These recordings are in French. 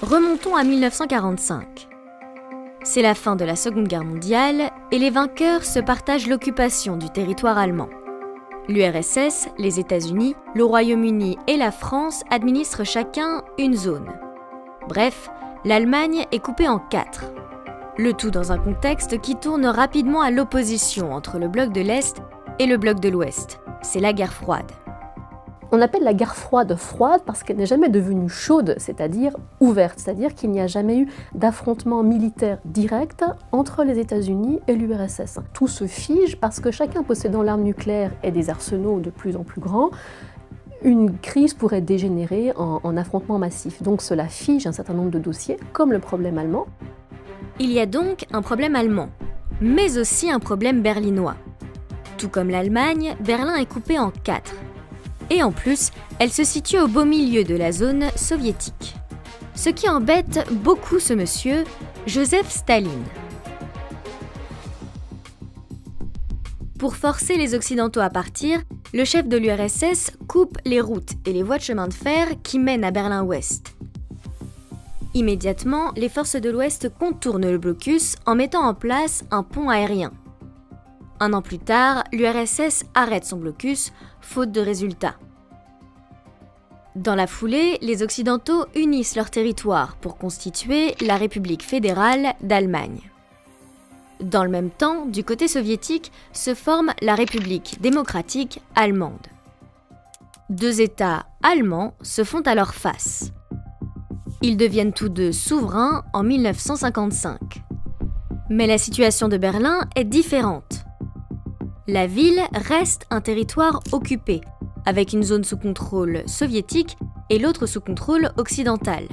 Remontons à 1945. C'est la fin de la Seconde Guerre mondiale et les vainqueurs se partagent l'occupation du territoire allemand. L'URSS, les États-Unis, le Royaume-Uni et la France administrent chacun une zone. Bref, l'Allemagne est coupée en 4. Le tout dans un contexte qui tourne rapidement à l'opposition entre le bloc de l'Est et le bloc de l'Ouest. C'est la guerre froide. On appelle la guerre froide froide parce qu'elle n'est jamais devenue chaude, c'est-à-dire ouverte, c'est-à-dire qu'il n'y a jamais eu d'affrontement militaire direct entre les États-Unis et l'URSS. Tout se fige parce que chacun possédant l'arme nucléaire et des arsenaux de plus en plus grands, une crise pourrait dégénérer en affrontement massif. Donc cela fige un certain nombre de dossiers, comme le problème allemand. Il y a donc un problème allemand, mais aussi un problème berlinois. Tout comme l'Allemagne, Berlin est coupé en 4. Et en plus, elle se situe au beau milieu de la zone soviétique. Ce qui embête beaucoup ce monsieur, Joseph Staline. Pour forcer les Occidentaux à partir, le chef de l'URSS coupe les routes et les voies de chemin de fer qui mènent à Berlin-Ouest. Immédiatement, les forces de l'Ouest contournent le blocus en mettant en place un pont aérien. Un an plus tard, l'URSS arrête son blocus, faute de résultats. Dans la foulée, les Occidentaux unissent leurs territoires pour constituer la République fédérale d'Allemagne. Dans le même temps, du côté soviétique, se forme la République démocratique allemande. 2 États allemands se font alors face. Ils deviennent tous deux souverains en 1955. Mais la situation de Berlin est différente. La ville reste un territoire occupé, avec une zone sous contrôle soviétique et l'autre sous contrôle occidental.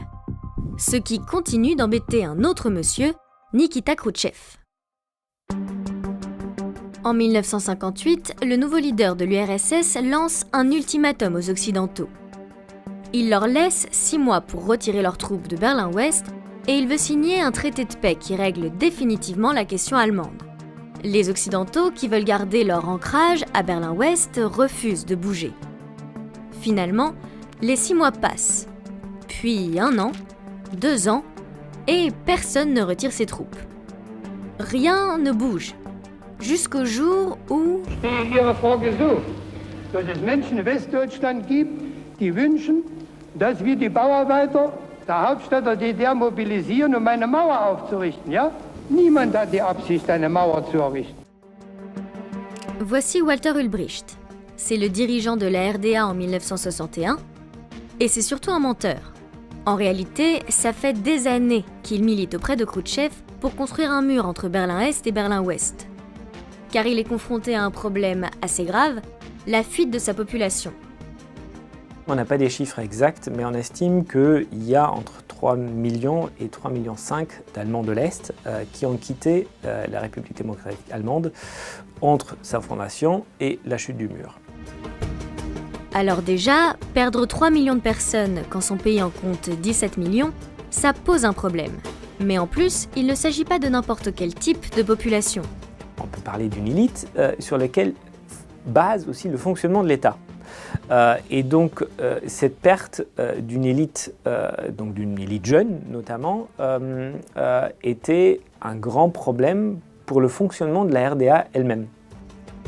Ce qui continue d'embêter un autre monsieur, Nikita Khrouchtchev. En 1958, le nouveau leader de l'URSS lance un ultimatum aux Occidentaux. Il leur laisse 6 mois pour retirer leurs troupes de Berlin-Ouest et il veut signer un traité de paix qui règle définitivement la question allemande. Les Occidentaux, qui veulent garder leur ancrage à Berlin-Ouest, refusent de bouger. Finalement, les 6 mois passent, puis 1 an, 2 ans, et personne ne retire ses troupes. Rien ne bouge, jusqu'au jour où... Ich stehe Ihrer Frage so, dass es Menschen in Westdeutschland gibt, die wünschen, dass wir die Bauarbeiter der Hauptstadt der DDR mobilisieren, um eine Mauer aufzurichten, ja? Niemand hat die Absicht, eine Mauer zu errichten. Voici Walter Ulbricht. C'est le dirigeant de la RDA en 1961, et c'est surtout un menteur. En réalité, ça fait des années qu'il milite auprès de Khrouchtchev pour construire un mur entre Berlin-Est et Berlin-Ouest. Car il est confronté à un problème assez grave, la fuite de sa population. On n'a pas des chiffres exacts, mais on estime qu'il y a entre 3 millions et 3,5 millions d'Allemands de l'Est qui ont quitté la République démocratique allemande entre sa fondation et la chute du mur. Alors déjà, perdre 3 millions de personnes quand son pays en compte 17 millions, ça pose un problème. Mais en plus, il ne s'agit pas de n'importe quel type de population. On peut parler d'une élite sur laquelle base aussi le fonctionnement de l'État. Et donc cette perte d'une élite, donc d'une élite jeune notamment, était un grand problème pour le fonctionnement de la RDA elle-même.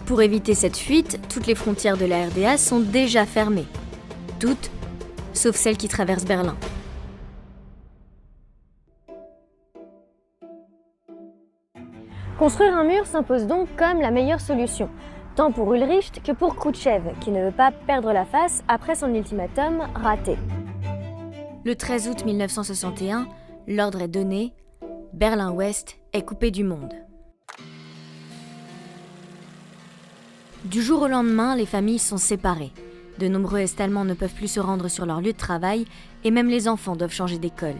Pour éviter cette fuite, toutes les frontières de la RDA sont déjà fermées. Toutes, sauf celles qui traversent Berlin. Construire un mur s'impose donc comme la meilleure solution, tant pour Ulrich que pour Khrouchtchev, qui ne veut pas perdre la face après son ultimatum raté. Le 13 août 1961, l'ordre est donné, Berlin-Ouest est coupé du monde. Du jour au lendemain, les familles sont séparées. De nombreux Est-Allemands ne peuvent plus se rendre sur leur lieu de travail et même les enfants doivent changer d'école.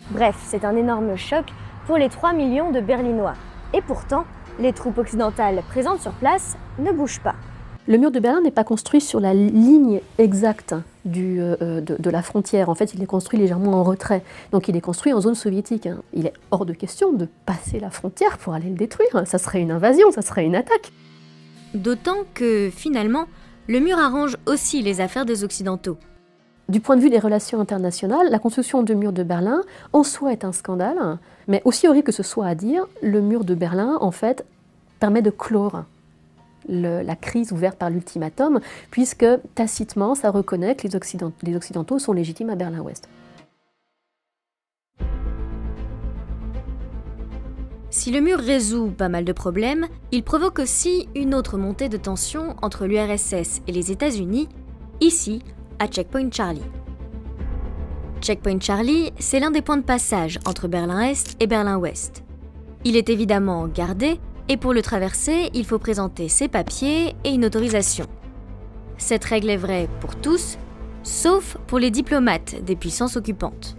Bref, c'est un énorme choc pour les 3 millions de Berlinois. Et pourtant, les troupes occidentales présentes sur place ne bougent pas. Le mur de Berlin n'est pas construit sur la ligne exacte de la frontière. En fait, il est construit légèrement en retrait. Donc il est construit en zone soviétique. Il est hors de question de passer la frontière pour aller le détruire. Ça serait une invasion, ça serait une attaque. D'autant que, finalement, le mur arrange aussi les affaires des Occidentaux. Du point de vue des relations internationales, la construction du mur de Berlin en soi est un scandale, mais aussi horrible que ce soit à dire, le mur de Berlin en fait permet de clore la crise ouverte par l'ultimatum, puisque tacitement ça reconnaît que les Occidentaux sont légitimes à Berlin-Ouest. Si le mur résout pas mal de problèmes, il provoque aussi une autre montée de tension entre l'URSS et les États-Unis, ici, à Checkpoint Charlie. Checkpoint Charlie, c'est l'un des points de passage entre Berlin-Est et Berlin-Ouest. Il est évidemment gardé, et pour le traverser, il faut présenter ses papiers et une autorisation. Cette règle est vraie pour tous, sauf pour les diplomates des puissances occupantes.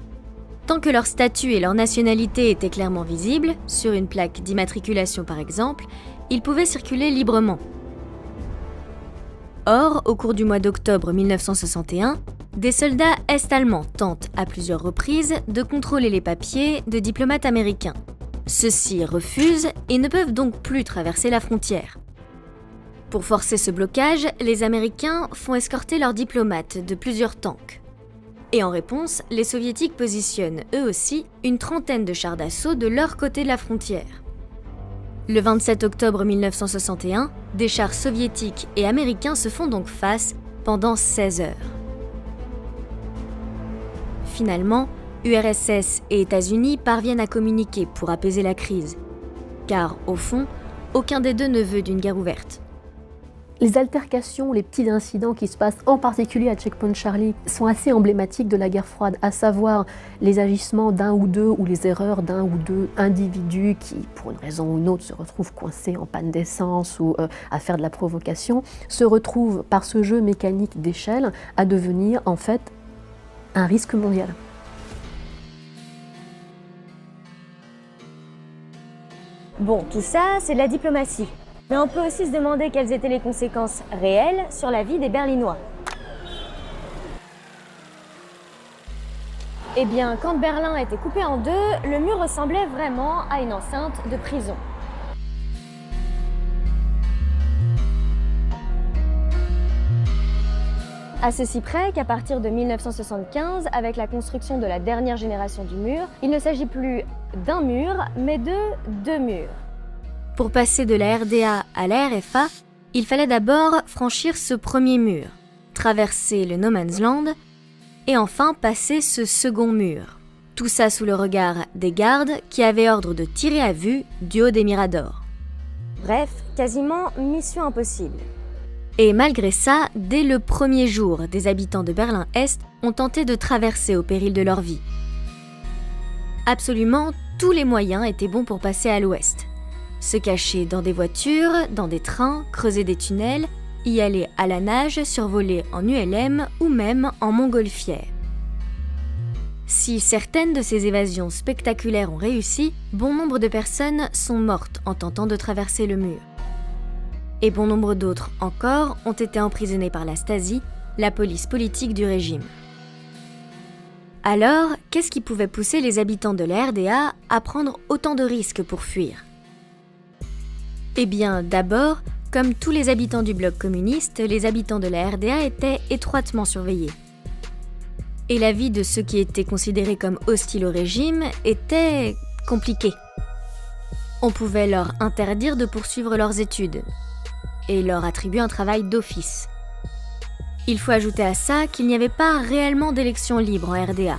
Tant que leur statut et leur nationalité étaient clairement visibles, sur une plaque d'immatriculation par exemple, ils pouvaient circuler librement. Or, au cours du mois d'octobre 1961, des soldats est-allemands tentent à plusieurs reprises de contrôler les papiers de diplomates américains. Ceux-ci refusent et ne peuvent donc plus traverser la frontière. Pour forcer ce blocage, les Américains font escorter leurs diplomates de plusieurs tanks. Et en réponse, les Soviétiques positionnent eux aussi une trentaine de chars d'assaut de leur côté de la frontière. Le 27 octobre 1961, des chars soviétiques et américains se font donc face pendant 16 heures. Finalement, URSS et États-Unis parviennent à communiquer pour apaiser la crise. Car, au fond, aucun des deux ne veut d'une guerre ouverte. Les altercations, les petits incidents qui se passent en particulier à Checkpoint Charlie sont assez emblématiques de la guerre froide, à savoir les agissements d'un ou deux ou les erreurs d'un ou deux individus qui, pour une raison ou une autre, se retrouvent coincés en panne d'essence ou à faire de la provocation, se retrouvent par ce jeu mécanique d'échelle à devenir en fait un risque mondial. Bon, tout ça, c'est de la diplomatie. Mais on peut aussi se demander quelles étaient les conséquences réelles sur la vie des Berlinois. Eh bien, quand Berlin était coupé en deux, le mur ressemblait vraiment à une enceinte de prison. À ceci près qu'à partir de 1975, avec la construction de la dernière génération du mur, il ne s'agit plus d'un mur, mais de deux murs. Pour passer de la RDA à la RFA, il fallait d'abord franchir ce premier mur, traverser le No Man's Land et enfin passer ce second mur. Tout ça sous le regard des gardes qui avaient ordre de tirer à vue du haut des miradors. Bref, quasiment mission impossible. Et malgré ça, dès le premier jour, des habitants de Berlin-Est ont tenté de traverser au péril de leur vie. Absolument tous les moyens étaient bons pour passer à l'ouest. Se cacher dans des voitures, dans des trains, creuser des tunnels, y aller à la nage, survoler en ULM ou même en montgolfière. Si certaines de ces évasions spectaculaires ont réussi, bon nombre de personnes sont mortes en tentant de traverser le mur. Et bon nombre d'autres encore ont été emprisonnées par la Stasi, la police politique du régime. Alors, qu'est-ce qui pouvait pousser les habitants de la RDA à prendre autant de risques pour fuir ? Eh bien, d'abord, comme tous les habitants du bloc communiste, les habitants de la RDA étaient étroitement surveillés. Et la vie de ceux qui étaient considérés comme hostiles au régime était compliquée. On pouvait leur interdire de poursuivre leurs études et leur attribuer un travail d'office. Il faut ajouter à ça qu'il n'y avait pas réellement d'élections libres en RDA.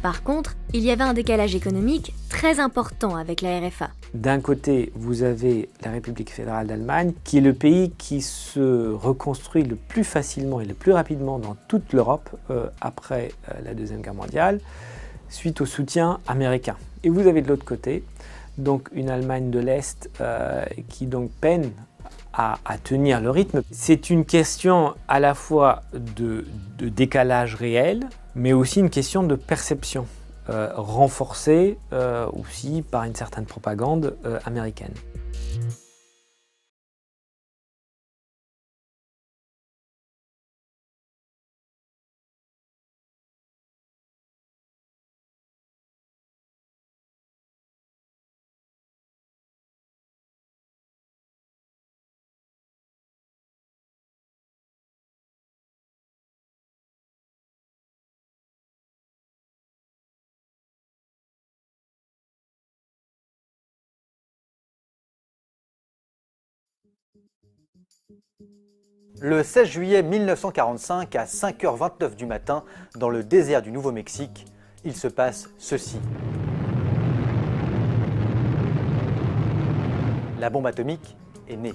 Par contre, il y avait un décalage économique très important avec la RFA. D'un côté, vous avez la République fédérale d'Allemagne, qui est le pays qui se reconstruit le plus facilement et le plus rapidement dans toute l'Europe après la Deuxième Guerre mondiale, suite au soutien américain. Et vous avez de l'autre côté, donc une Allemagne de l'Est qui donc peine à tenir le rythme. C'est une question à la fois de décalage réel, mais aussi une question de perception, renforcée aussi par une certaine propagande américaine. Le 16 juillet 1945, à 5h29 du matin, dans le désert du Nouveau-Mexique, il se passe ceci. La bombe atomique est née.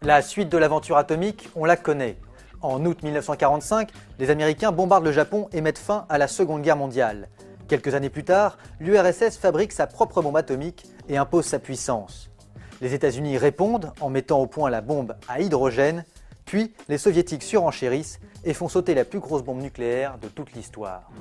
La suite de l'aventure atomique, on la connaît. En août 1945, les Américains bombardent le Japon et mettent fin à la Seconde Guerre mondiale. Quelques années plus tard, l'URSS fabrique sa propre bombe atomique et impose sa puissance. Les États-Unis répondent en mettant au point la bombe à hydrogène, puis les Soviétiques surenchérissent et font sauter la plus grosse bombe nucléaire de toute l'histoire.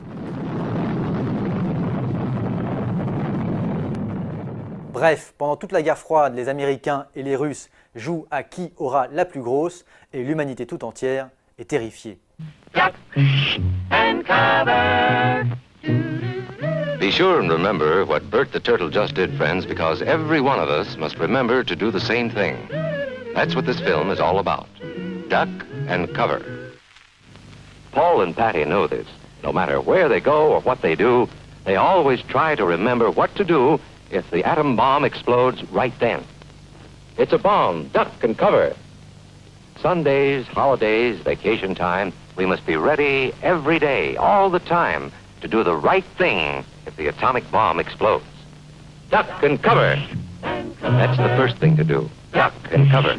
Bref, pendant toute la guerre froide, les Américains et les Russes jouent à qui aura la plus grosse et l'humanité tout entière est terrifiée. Be sure and remember what Bert the Turtle just did, friends, because every one of us must remember to do the same thing. That's what this film is all about. Duck and cover. Paul and Patty know this. No matter where they go or what they do, they always try to remember what to do if the atom bomb explodes right then. It's a bomb. Duck and cover. Sundays, holidays, vacation time, we must be ready every day, all the time, to do the right thing if the atomic bomb explodes. Duck and cover. That's the first thing to do. Duck and cover.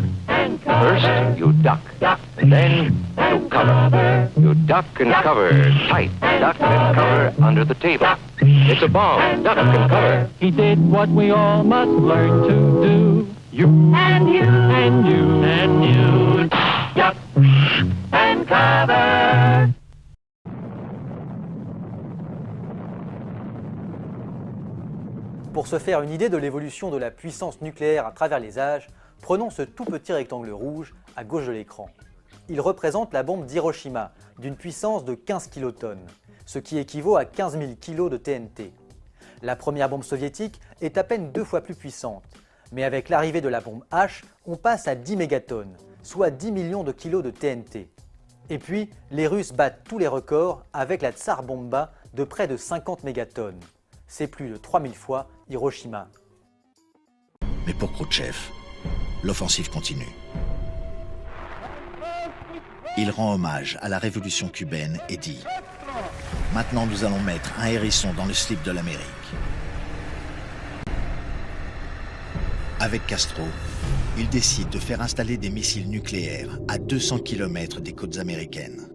First, you duck, and then you cover. You duck and cover tight. Duck and cover under the table. It's a bomb. Duck and cover. He did what we all must learn to do. You and you and you and you. Duck and cover. Pour se faire une idée de l'évolution de la puissance nucléaire à travers les âges, prenons ce tout petit rectangle rouge à gauche de l'écran. Il représente la bombe d'Hiroshima, d'une puissance de 15 kilotonnes, ce qui équivaut à 15 000 kg de TNT. La première bombe soviétique est à peine 2 fois plus puissante, mais avec l'arrivée de la bombe H, on passe à 10 mégatonnes, soit 10 millions de kilos de TNT. Et puis, les Russes battent tous les records avec la Tsar Bomba de près de 50 mégatonnes. C'est plus de 3000 fois Hiroshima. Mais pour Khrouchtchev, l'offensive continue. Il rend hommage à la révolution cubaine et dit « Maintenant nous allons mettre un hérisson dans le slip de l'Amérique ». Avec Castro, il décide de faire installer des missiles nucléaires à 200 km des côtes américaines.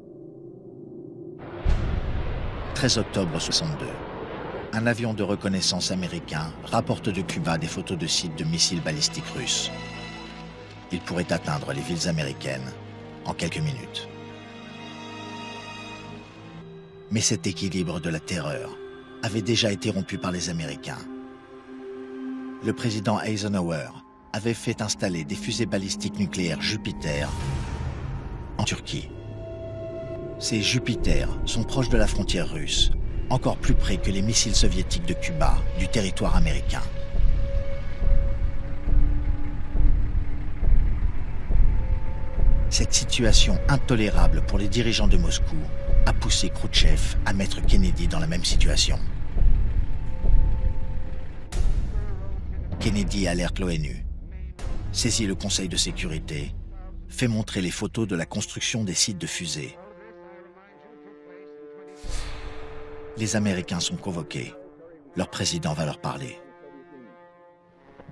13 octobre 1962. Un avion de reconnaissance américain rapporte de Cuba des photos de sites de missiles balistiques russes. Il pourrait atteindre les villes américaines en quelques minutes. Mais cet équilibre de la terreur avait déjà été rompu par les Américains. Le président Eisenhower avait fait installer des fusées balistiques nucléaires Jupiter en Turquie. Ces Jupiter sont proches de la frontière russe, encore plus près que les missiles soviétiques de Cuba, du territoire américain. Cette situation intolérable pour les dirigeants de Moscou a poussé Khrouchtchev à mettre Kennedy dans la même situation. Kennedy alerte l'ONU, saisit le Conseil de sécurité, fait montrer les photos de la construction des sites de fusées. Les Américains sont convoqués. Leur président va leur parler.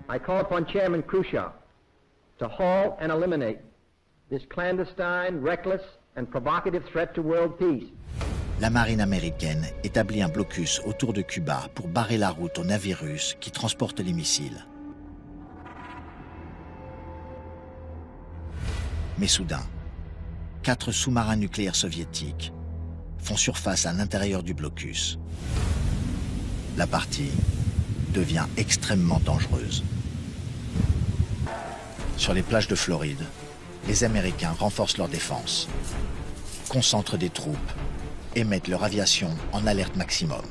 I call upon Chairman Khrushchev to halt and eliminate this clandestine, reckless and provocative threat to world peace. La marine américaine établit un blocus autour de Cuba pour barrer la route aux navires russes qui transportent les missiles. Mais soudain, 4 sous-marins nucléaires soviétiques font surface à l'intérieur du blocus. La partie devient extrêmement dangereuse. Sur les plages de Floride, les Américains renforcent leur défense, concentrent des troupes et mettent leur aviation en alerte maximum.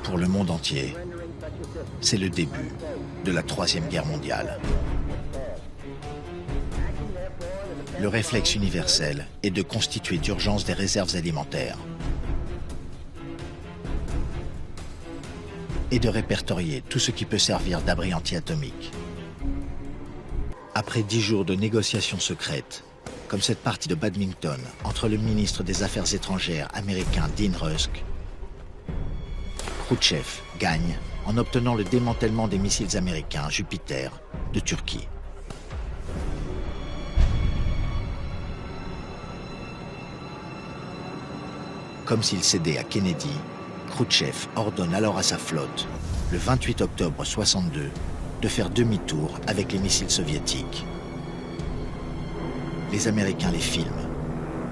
Pour le monde entier, c'est le début de la Troisième Guerre mondiale. le réflexe universel est de constituer d'urgence des réserves alimentaires et de répertorier tout ce qui peut servir d'abri anti-atomique. Après 10 jours de négociations secrètes, comme cette partie de badminton entre le ministre des Affaires étrangères américain Dean Rusk, Khrouchtchev gagne en obtenant le démantèlement des missiles américains Jupiter de Turquie. Comme s'il cédait à Kennedy, Khrouchtchev ordonne alors à sa flotte, le 28 octobre 62, de faire demi-tour avec les missiles soviétiques. Les Américains les filment,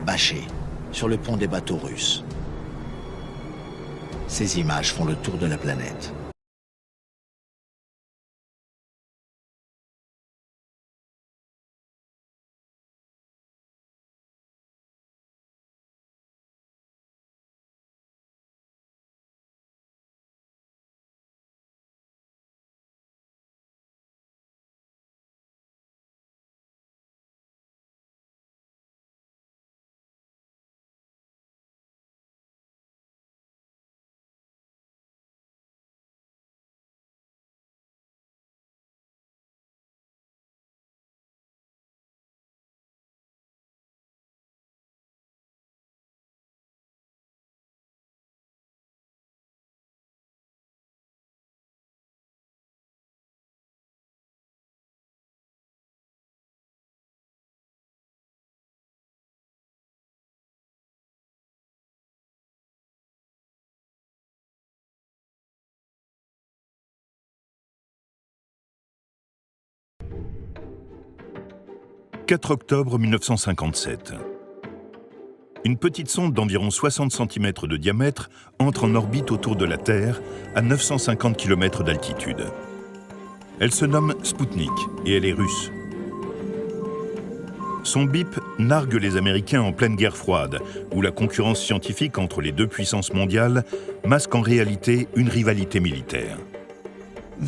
bâchés, sur le pont des bateaux russes. Ces images font le tour de la planète. « 4 octobre 1957. Une petite sonde d'environ 60 cm de diamètre entre en orbite autour de la Terre à 950 km d'altitude. Elle se nomme Sputnik et elle est russe. Son bip nargue les Américains en pleine guerre froide, où la concurrence scientifique entre les deux puissances mondiales masque en réalité une rivalité militaire.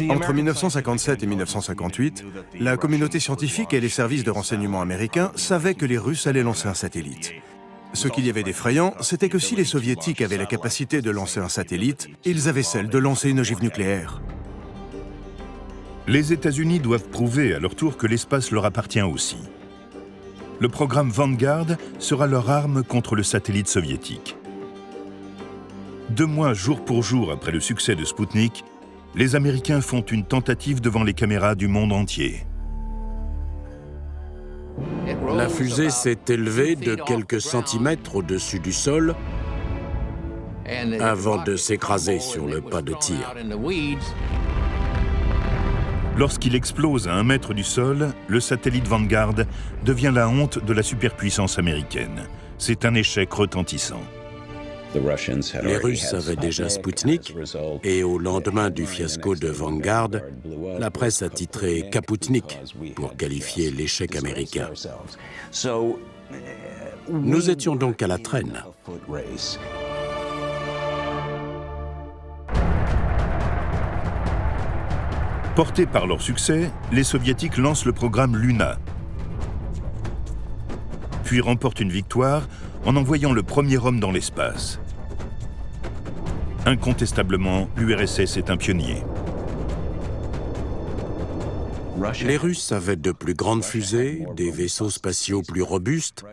Entre 1957 et 1958, la communauté scientifique et les services de renseignement américains savaient que les Russes allaient lancer un satellite. Ce qu'il y avait d'effrayant, c'était que si les Soviétiques avaient la capacité de lancer un satellite, ils avaient celle de lancer une ogive nucléaire. Les États-Unis doivent prouver à leur tour que l'espace leur appartient aussi. Le programme Vanguard sera leur arme contre le satellite soviétique. 2 mois jour pour jour après le succès de Sputnik, les Américains font une tentative devant les caméras du monde entier. La fusée s'est élevée de quelques centimètres au-dessus du sol avant de s'écraser sur le pas de tir. Lorsqu'il explose à 1 mètre du sol, le satellite Vanguard devient la honte de la superpuissance américaine. C'est un échec retentissant. Les Russes avaient déjà Sputnik, et au lendemain du fiasco de Vanguard, la presse a titré « Kaputnik » pour qualifier l'échec américain. Nous étions donc à la traîne. Portés par leur succès, les Soviétiques lancent le programme Luna, puis remportent une victoire en envoyant le premier homme dans l'espace. Incontestablement, l'URSS est un pionnier. Les Russes avaient de plus grandes fusées, des vaisseaux spatiaux plus robustes,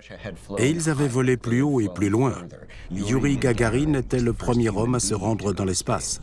et ils avaient volé plus haut et plus loin. Yuri Gagarin était le premier homme à se rendre dans l'espace.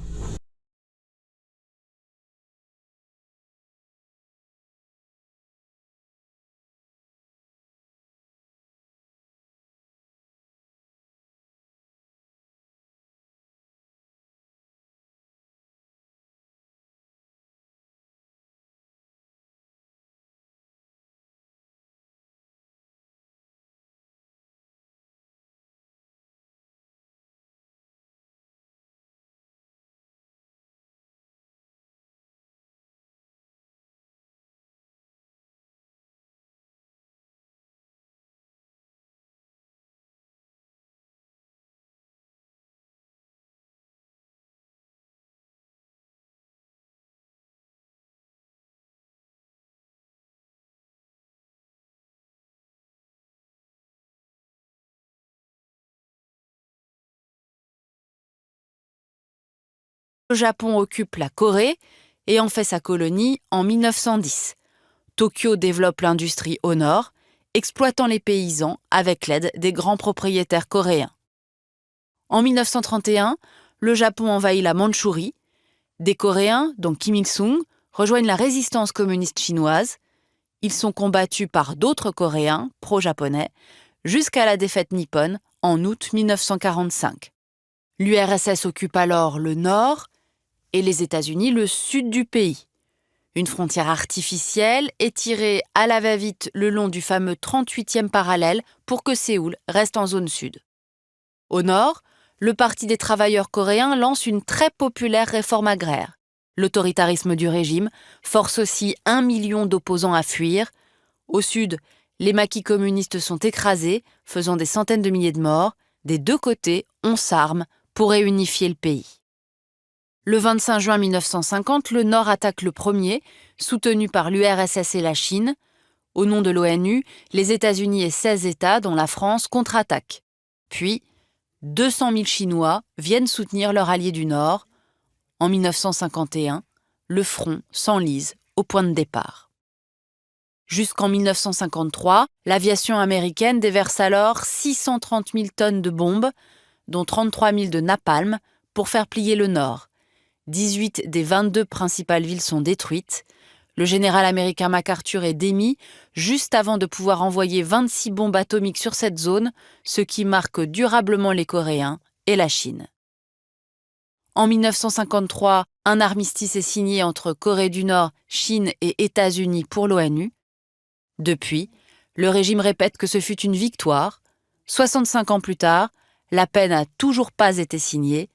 Le Japon occupe la Corée et en fait sa colonie en 1910. Tokyo développe l'industrie au nord, exploitant les paysans avec l'aide des grands propriétaires coréens. En 1931, le Japon envahit la Mandchourie. Des Coréens, dont Kim Il-sung, rejoignent la résistance communiste chinoise. Ils sont combattus par d'autres Coréens, pro-japonais, jusqu'à la défaite nippone en août 1945. L'URSS occupe alors le nord et les États-Unis le sud du pays. Une frontière artificielle est tirée à la va-vite le long du fameux 38e parallèle pour que Séoul reste en zone sud. Au nord, le Parti des travailleurs coréens lance une très populaire réforme agraire. L'autoritarisme du régime force aussi 1 million d'opposants à fuir. Au sud, les maquis communistes sont écrasés, faisant des centaines de milliers de morts. Des deux côtés, on s'arme pour réunifier le pays. Le 25 juin 1950, le Nord attaque le premier, soutenu par l'URSS et la Chine. Au nom de l'ONU, les États-Unis et 16 États, dont la France, contre-attaquent. Puis, 200 000 Chinois viennent soutenir leur allié du Nord. En 1951, le front s'enlise au point de départ. Jusqu'en 1953, l'aviation américaine déverse alors 630 000 tonnes de bombes, dont 33 000 de napalm, pour faire plier le Nord. 18 des 22 principales villes sont détruites. Le général américain MacArthur est démis juste avant de pouvoir envoyer 26 bombes atomiques sur cette zone, ce qui marque durablement les Coréens et la Chine. En 1953, un armistice est signé entre Corée du Nord, Chine et États-Unis pour l'ONU. Depuis, le régime répète que ce fut une victoire. 65 ans plus tard, la paix n'a toujours pas été signée.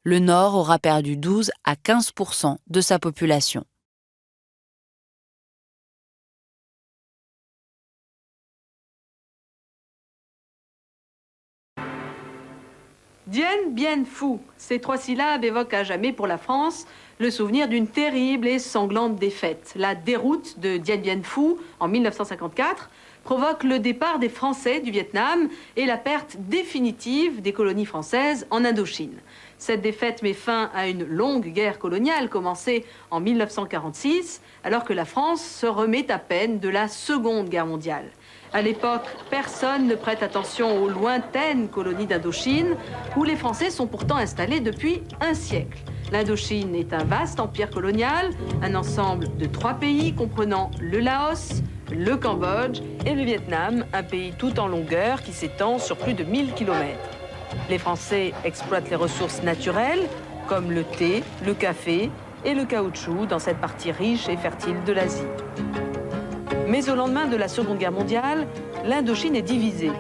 Le Nord aura perdu 12 à 15% de sa population. Dien Bien Phu, ces 3 syllabes évoquent à jamais pour la France le souvenir d'une terrible et sanglante défaite. La déroute de Dien Bien Phu en 1954 provoque le départ des Français du Vietnam et la perte définitive des colonies françaises en Indochine. Cette défaite met fin à une longue guerre coloniale commencée en 1946, alors que la France se remet à peine de la Seconde Guerre mondiale. À l'époque, personne ne prête attention aux lointaines colonies d'Indochine, où les Français sont pourtant installés depuis un siècle. L'Indochine est un vaste empire colonial, un ensemble de 3 pays comprenant le Laos, le Cambodge et le Vietnam, un pays tout en longueur qui s'étend sur plus de 1000 km. Les Français exploitent les ressources naturelles, comme le thé, le café et le caoutchouc dans cette partie riche et fertile de l'Asie. Mais au lendemain de la Seconde Guerre mondiale, l'Indochine est divisée.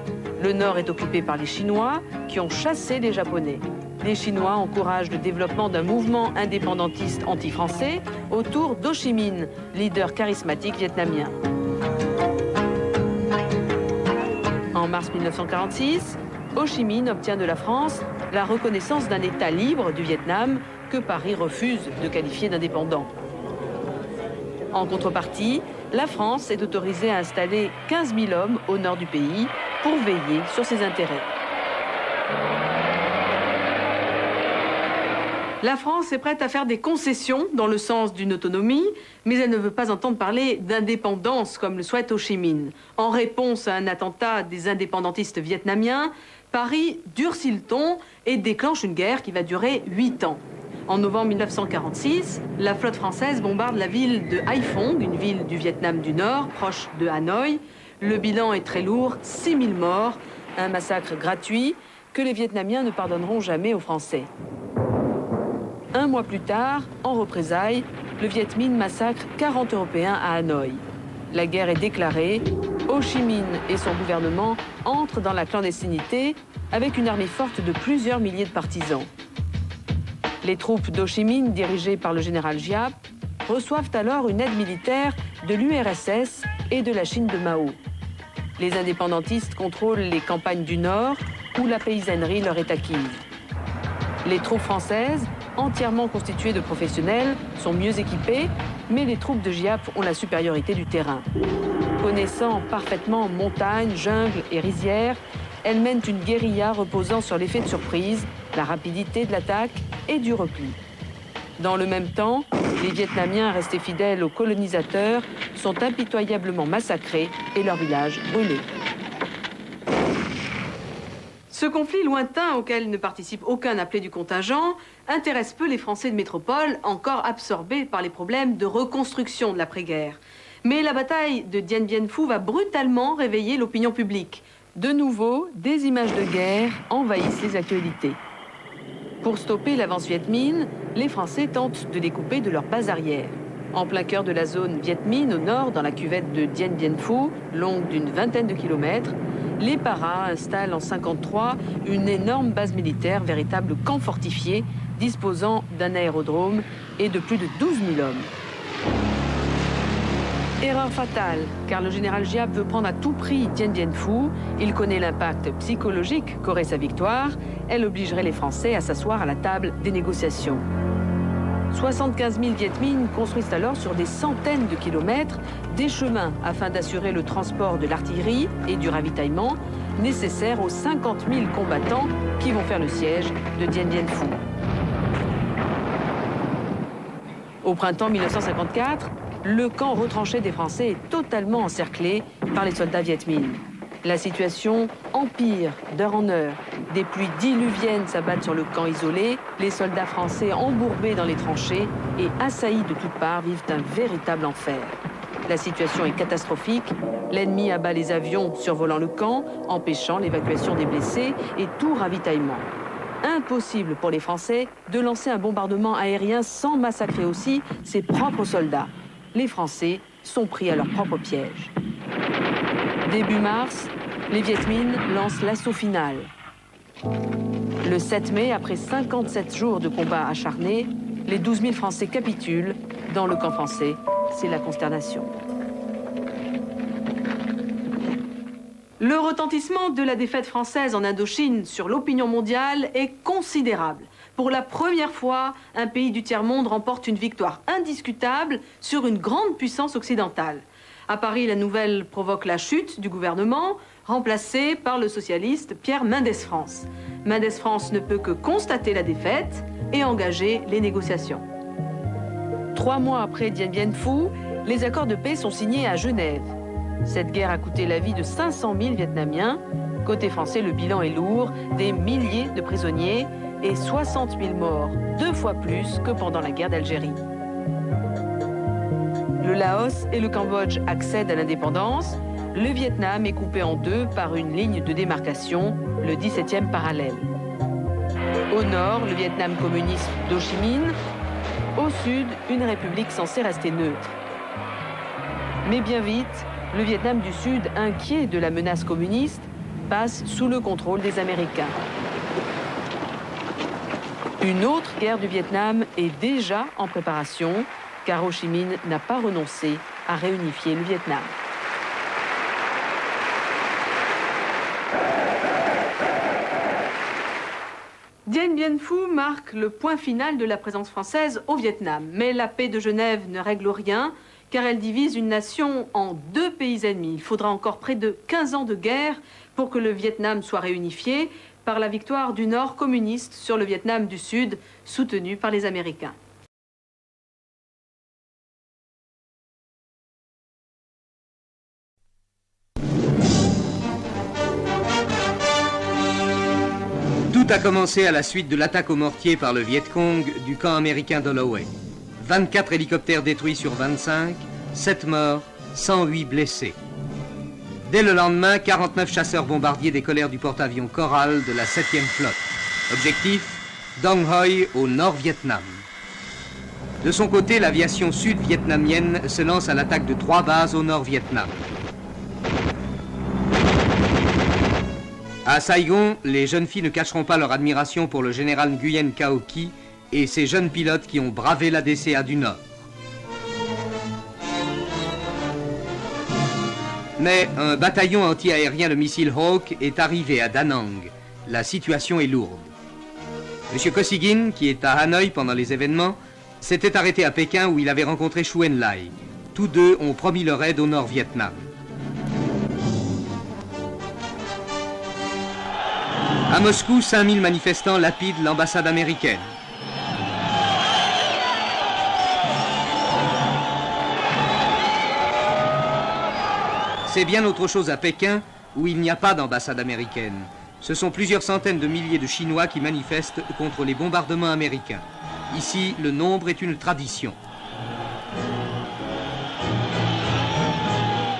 Le nord est occupé par les Chinois, qui ont chassé les Japonais. Les Chinois encouragent le développement d'un mouvement indépendantiste anti-français autour d'Ho Chi Minh, leader charismatique vietnamien. En mars 1946, Ho Chi Minh obtient de la France la reconnaissance d'un État libre du Vietnam que Paris refuse de qualifier d'indépendant. En contrepartie, la France est autorisée à installer 15 000 hommes au nord du pays pour veiller sur ses intérêts. La France est prête à faire des concessions dans le sens d'une autonomie, mais elle ne veut pas entendre parler d'indépendance comme le souhaite Ho Chi Minh. En réponse à un attentat des indépendantistes vietnamiens, Paris durcit le ton et déclenche une guerre qui va durer 8 ans. En novembre 1946, la flotte française bombarde la ville de Haiphong, une ville du Vietnam du Nord, proche de Hanoï. Le bilan est très lourd, 6 000 morts, un massacre gratuit que les Vietnamiens ne pardonneront jamais aux Français. Un mois plus tard, en représailles, le Viet Minh massacre 40 Européens à Hanoï. La guerre est déclarée, Ho Chi Minh et son gouvernement entrent dans la clandestinité avec une armée forte de plusieurs milliers de partisans. Les troupes d'Ho Chi Minh, dirigées par le général Giap, reçoivent alors une aide militaire de l'URSS et de la Chine de Mao. Les indépendantistes contrôlent les campagnes du Nord, où la paysannerie leur est acquise. Les troupes françaises, entièrement constituées de professionnels, sont mieux équipées, mais les troupes de Giap ont la supériorité du terrain. Connaissant parfaitement montagnes, jungles et rizières, elles mènent une guérilla reposant sur l'effet de surprise, la rapidité de l'attaque et du repli. Dans le même temps, les Vietnamiens restés fidèles aux colonisateurs sont impitoyablement massacrés et leurs villages brûlés. Ce conflit lointain auquel ne participe aucun appelé du contingent intéresse peu les Français de métropole, encore absorbés par les problèmes de reconstruction de l'après-guerre. Mais la bataille de Dien Bien Phu va brutalement réveiller l'opinion publique. De nouveau, des images de guerre envahissent les actualités. Pour stopper l'avance Viet Minh, les Français tentent de les couper de leur base arrière. En plein cœur de la zone Viet Minh, au nord, dans la cuvette de Dien Bien Phu, longue d'une vingtaine de kilomètres, les paras installent en 1953 une énorme base militaire, véritable camp fortifié, disposant d'un aérodrome et de plus de 12 000 hommes. Erreur fatale, car le général Giap veut prendre à tout prix Dien Bien Phu. Il connaît l'impact psychologique qu'aurait sa victoire. Elle obligerait les Français à s'asseoir à la table des négociations. 75 000 Viet Minh construisent alors sur des centaines de kilomètres des chemins afin d'assurer le transport de l'artillerie et du ravitaillement nécessaires aux 50 000 combattants qui vont faire le siège de Dien Bien Phu. Au printemps 1954, le camp retranché des Français est totalement encerclé par les soldats Viet Minh. La situation empire d'heure en heure. Des pluies diluviennes s'abattent sur le camp isolé. Les soldats français embourbés dans les tranchées et assaillis de toutes parts vivent un véritable enfer. La situation est catastrophique. L'ennemi abat les avions survolant le camp, empêchant l'évacuation des blessés et tout ravitaillement. Impossible pour les Français de lancer un bombardement aérien sans massacrer aussi ses propres soldats. Les Français sont pris à leur propre piège. Début mars, les Viet Minh lancent l'assaut final. Le 7 mai, après 57 jours de combats acharnés, les 12 000 Français capitulent. Dans le camp français, c'est la consternation. Le retentissement de la défaite française en Indochine sur l'opinion mondiale est considérable. Pour la première fois, un pays du tiers-monde remporte une victoire indiscutable sur une grande puissance occidentale. À Paris, la nouvelle provoque la chute du gouvernement, remplacé par le socialiste Pierre Mendès France. Mendès France ne peut que constater la défaite et engager les négociations. 3 mois après Dien Bien Phu, les accords de paix sont signés à Genève. Cette guerre a coûté la vie de 500 000 Vietnamiens. Côté français, le bilan est lourd, des milliers de prisonniers et 60 000 morts, 2 fois plus que pendant la guerre d'Algérie. Le Laos et le Cambodge accèdent à l'indépendance. Le Vietnam est coupé en deux par une ligne de démarcation, le 17e parallèle. Au nord, le Vietnam communiste d'Ho Chi Minh. Au sud, une république censée rester neutre. Mais bien vite, le Vietnam du Sud, inquiet de la menace communiste, passe sous le contrôle des Américains. Une autre guerre du Vietnam est déjà en préparation, car Ho Chi Minh n'a pas renoncé à réunifier le Vietnam. Dien Bien Phu marque le point final de la présence française au Vietnam. Mais la paix de Genève ne règle rien, car elle divise une nation en 2 pays ennemis. Il faudra encore près de 15 ans de guerre pour que le Vietnam soit réunifié par la victoire du Nord communiste sur le Vietnam du Sud, soutenu par les Américains. Tout a commencé à la suite de l'attaque au mortier par le Viet Cong du camp américain d'Holloway. 24 hélicoptères détruits sur 25, 7 morts, 108 blessés. Dès le lendemain, 49 chasseurs bombardiers décollèrent du porte-avions Coral de la 7e flotte. Objectif, Dong Hoi au Nord-Vietnam. De son côté, l'aviation sud-vietnamienne se lance à l'attaque de 3 bases au Nord-Vietnam. À Saigon, les jeunes filles ne cacheront pas leur admiration pour le général Nguyen Cao Ky et ses jeunes pilotes qui ont bravé la DCA du Nord. Mais un bataillon anti-aérien de missiles Hawk est arrivé à Da Nang. La situation est lourde. M. Kosygin, qui est à Hanoï pendant les événements, s'était arrêté à Pékin où il avait rencontré Chou En-lai. Tous deux ont promis leur aide au Nord-Vietnam. À Moscou, 5000 manifestants lapident l'ambassade américaine. C'est bien autre chose à Pékin, où il n'y a pas d'ambassade américaine. Ce sont plusieurs centaines de milliers de Chinois qui manifestent contre les bombardements américains. Ici, le nombre est une tradition.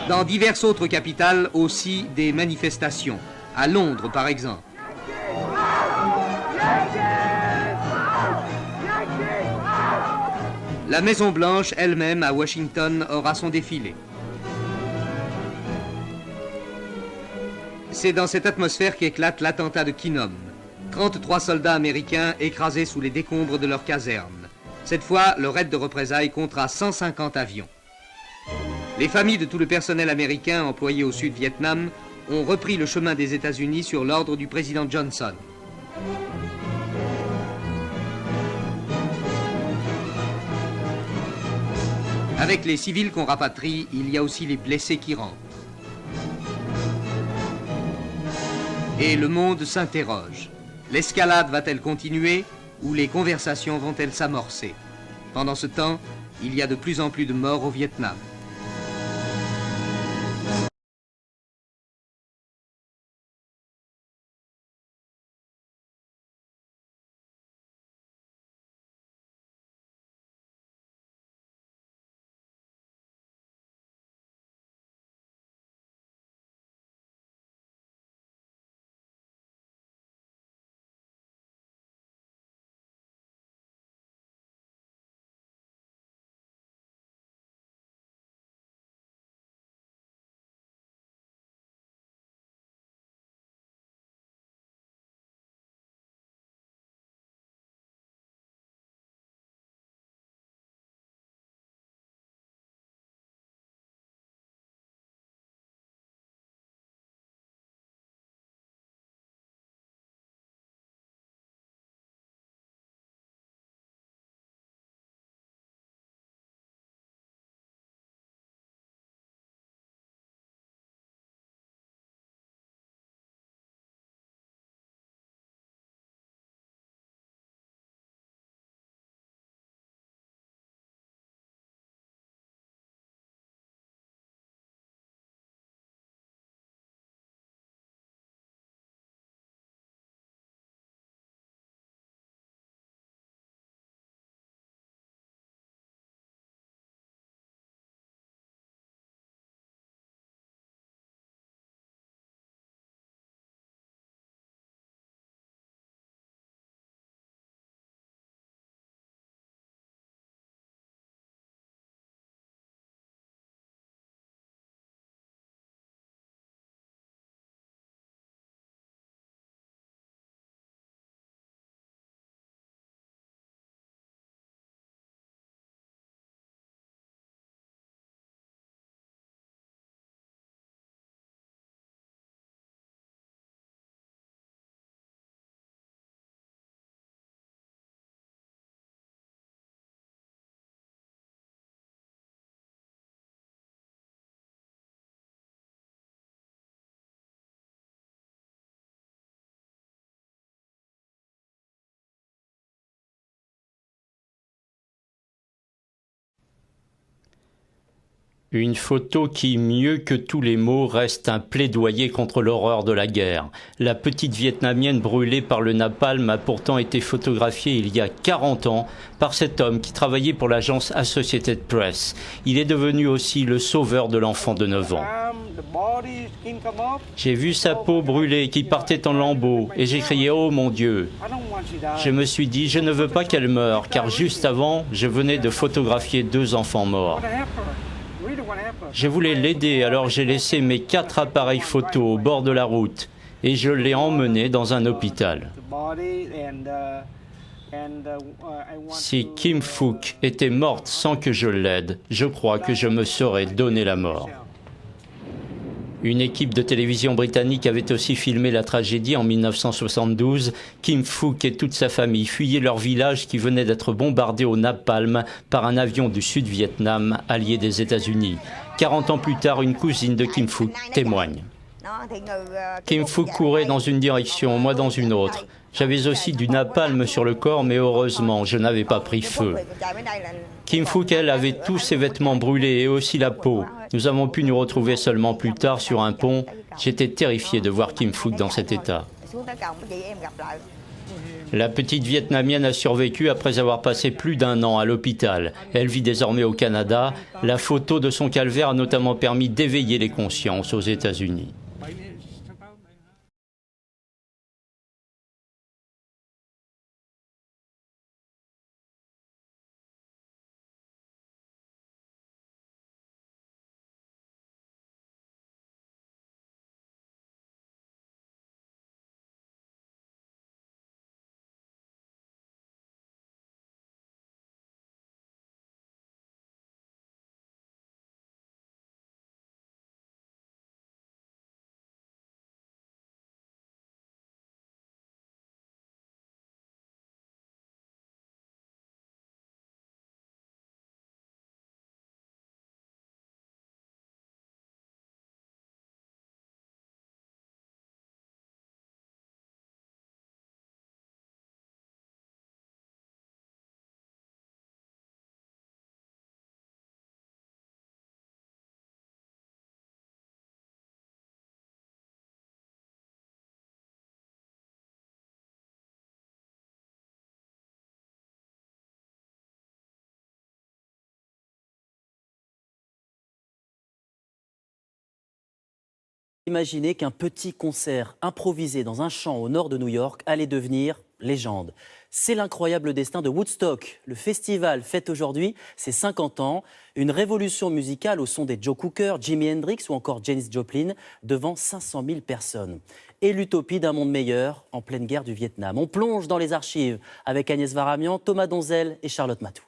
Dans diverses autres capitales aussi, des manifestations. À Londres, par exemple. La Maison-Blanche elle-même, à Washington, aura son défilé. C'est dans cette atmosphère qu'éclate l'attentat de Kinnom. 33 soldats américains écrasés sous les décombres de leur caserne. Cette fois, le raid de représailles comptera 150 avions. Les familles de tout le personnel américain employé au Sud-Vietnam ont repris le chemin des États-Unis sur l'ordre du président Johnson. Avec les civils qu'on rapatrie, il y a aussi les blessés qui rentrent. Et le monde s'interroge. L'escalade va-t-elle continuer ou les conversations vont-elles s'amorcer? Pendant ce temps, il y a de plus en plus de morts au Vietnam. Une photo qui, mieux que tous les mots, reste un plaidoyer contre l'horreur de la guerre. La petite Vietnamienne brûlée par le napalm a pourtant été photographiée il y a 40 ans par cet homme qui travaillait pour l'agence Associated Press. Il est devenu aussi le sauveur de l'enfant de 9 ans. J'ai vu sa peau brûlée qui partait en lambeaux et j'ai crié « Oh mon Dieu !» Je me suis dit « Je ne veux pas qu'elle meure » car juste avant, je venais de photographier 2 enfants morts. Je voulais l'aider, alors j'ai laissé mes 4 appareils photo au bord de la route et je l'ai emmené dans un hôpital. Si Kim Phuc était morte sans que je l'aide, je crois que je me serais donné la mort. Une équipe de télévision britannique avait aussi filmé la tragédie en 1972. Kim Phuc et toute sa famille fuyaient leur village qui venait d'être bombardé au napalm par un avion du Sud-Vietnam, allié des États-Unis. 40 ans plus tard, une cousine de Kim Phuc témoigne. Kim Phuc courait dans une direction, moi dans une autre. J'avais aussi du napalm sur le corps, mais heureusement, je n'avais pas pris feu. Kim Phuc, elle, avait tous ses vêtements brûlés et aussi la peau. Nous avons pu nous retrouver seulement plus tard sur un pont. J'étais terrifié de voir Kim Phuc dans cet état. La petite Vietnamienne a survécu après avoir passé plus d'1 an à l'hôpital. Elle vit désormais au Canada. La photo de son calvaire a notamment permis d'éveiller les consciences aux États-Unis. Imaginez qu'un petit concert improvisé dans un champ au nord de New York allait devenir légende. C'est l'incroyable destin de Woodstock. Le festival fête aujourd'hui ses 50 ans, une révolution musicale au son des Joe Cocker, Jimi Hendrix ou encore Janis Joplin devant 500 000 personnes. Et l'utopie d'un monde meilleur en pleine guerre du Vietnam. On plonge dans les archives avec Agnès Varamian, Thomas Donzel et Charlotte Matou.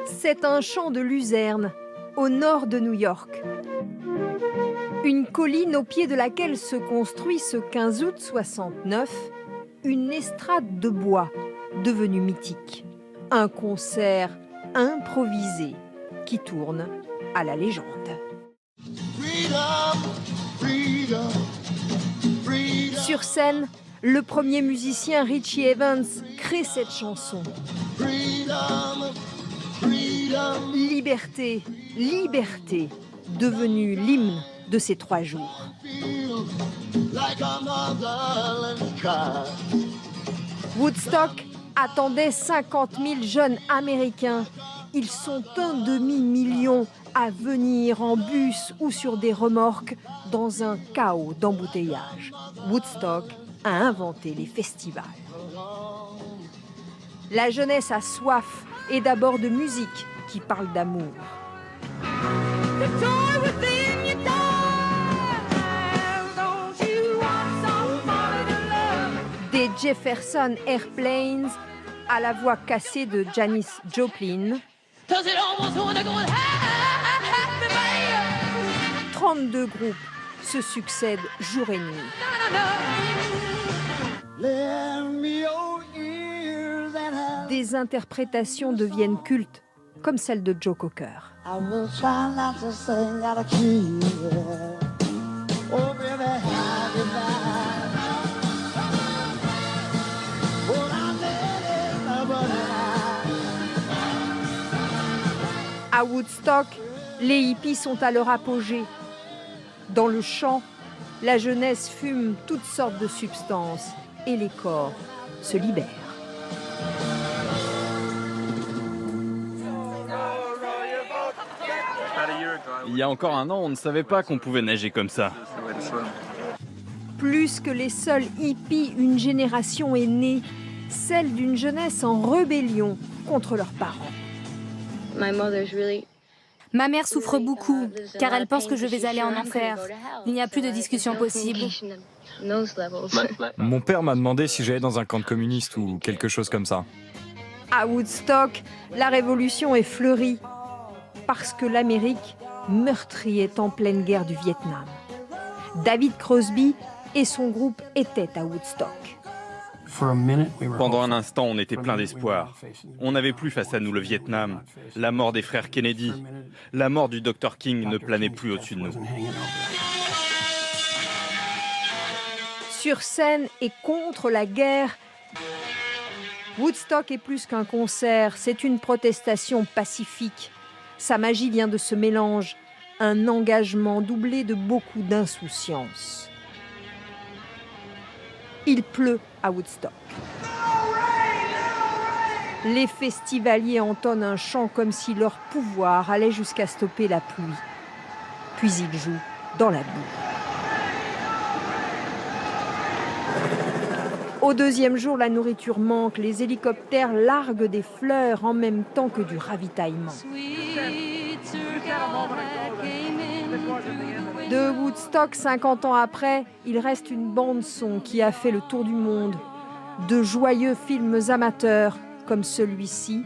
C'est un champ de luzerne au nord de New York. Une colline au pied de laquelle se construit ce 15 août 69 une estrade de bois devenue mythique. Un concert improvisé qui tourne à la légende. Sur scène, le premier musicien Richie Evans crée cette chanson. Liberté, liberté, devenue l'hymne de ces 3 jours. Woodstock attendait 50 000 jeunes Américains. Ils sont 1,5 million à venir en bus ou sur des remorques dans un chaos d'embouteillage. Woodstock a inventé les festivals. La jeunesse a soif et d'abord de musique qui parle d'amour. Des Jefferson Airplanes à la voix cassée de Janis Joplin. 32 groupes se succèdent jour et nuit. Des interprétations deviennent cultes, comme celle de Joe Cocker. À Woodstock, les hippies sont à leur apogée. Dans le champ, la jeunesse fume toutes sortes de substances et les corps se libèrent. Il y a encore 1 an, on ne savait pas qu'on pouvait nager comme ça. Plus que les seuls hippies, une génération est née, celle d'une jeunesse en rébellion contre leurs parents. Ma mère souffre beaucoup, car elle pense que je vais aller en enfer. Il n'y a plus de discussion possible. Mon père m'a demandé si j'allais dans un camp communiste ou quelque chose comme ça. À Woodstock, la révolution est fleurie, parce que l'Amérique meurtrie est en pleine guerre du Vietnam. David Crosby et son groupe étaient à Woodstock. Pendant un instant, on était plein d'espoir. On n'avait plus face à nous le Vietnam, la mort des frères Kennedy, la mort du Dr King ne planait plus au-dessus de nous. Sur scène et contre la guerre, Woodstock est plus qu'un concert, c'est une protestation pacifique. Sa magie vient de ce mélange, un engagement doublé de beaucoup d'insouciance. Il pleut à Woodstock. Les festivaliers entonnent un chant comme si leur pouvoir allait jusqu'à stopper la pluie. Puis ils jouent dans la boue. Au deuxième jour, la nourriture manque. Les hélicoptères larguent des fleurs en même temps que du ravitaillement. De Woodstock, 50 ans après, il reste une bande-son qui a fait le tour du monde, de joyeux films amateurs comme celui-ci,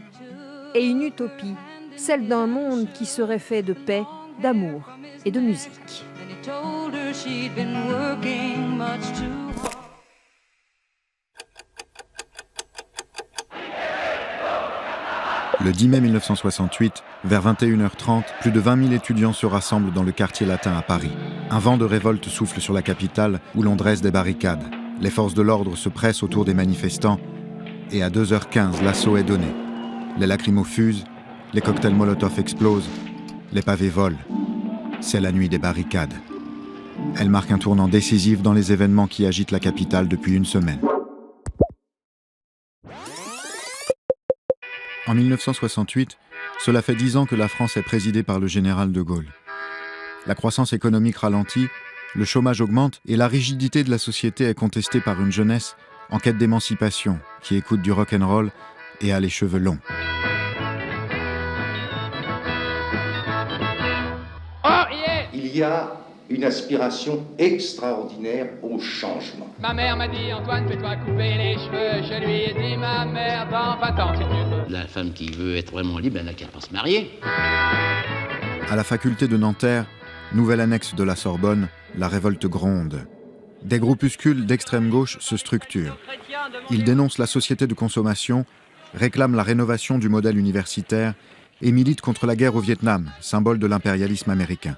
et une utopie, celle d'un monde qui serait fait de paix, d'amour et de musique. Le 10 mai 1968, vers 21h30, plus de 20 000 étudiants se rassemblent dans le quartier latin à Paris. Un vent de révolte souffle sur la capitale où l'on dresse des barricades. Les forces de l'ordre se pressent autour des manifestants et à 2h15, l'assaut est donné. Les lacrymos fusent, les cocktails Molotov explosent, les pavés volent. C'est la nuit des barricades. Elle marque un tournant décisif dans les événements qui agitent la capitale depuis une semaine. En 1968, cela fait 10 ans que la France est présidée par le général de Gaulle. La croissance économique ralentit, le chômage augmente et la rigidité de la société est contestée par une jeunesse en quête d'émancipation qui écoute du rock'n'roll et a les cheveux longs. Il y a une aspiration extraordinaire au changement. Ma mère m'a dit, Antoine, fais-toi couper les cheveux. Je lui ai dit, ma mère, dans 20 ans, si tu veux. La femme qui veut être vraiment libre, elle n'a qu'à pas se marier. À la faculté de Nanterre, nouvelle annexe de la Sorbonne, la révolte gronde. Des groupuscules d'extrême gauche se structurent. Ils dénoncent la société de consommation, réclament la rénovation du modèle universitaire et militent contre la guerre au Vietnam, symbole de l'impérialisme américain.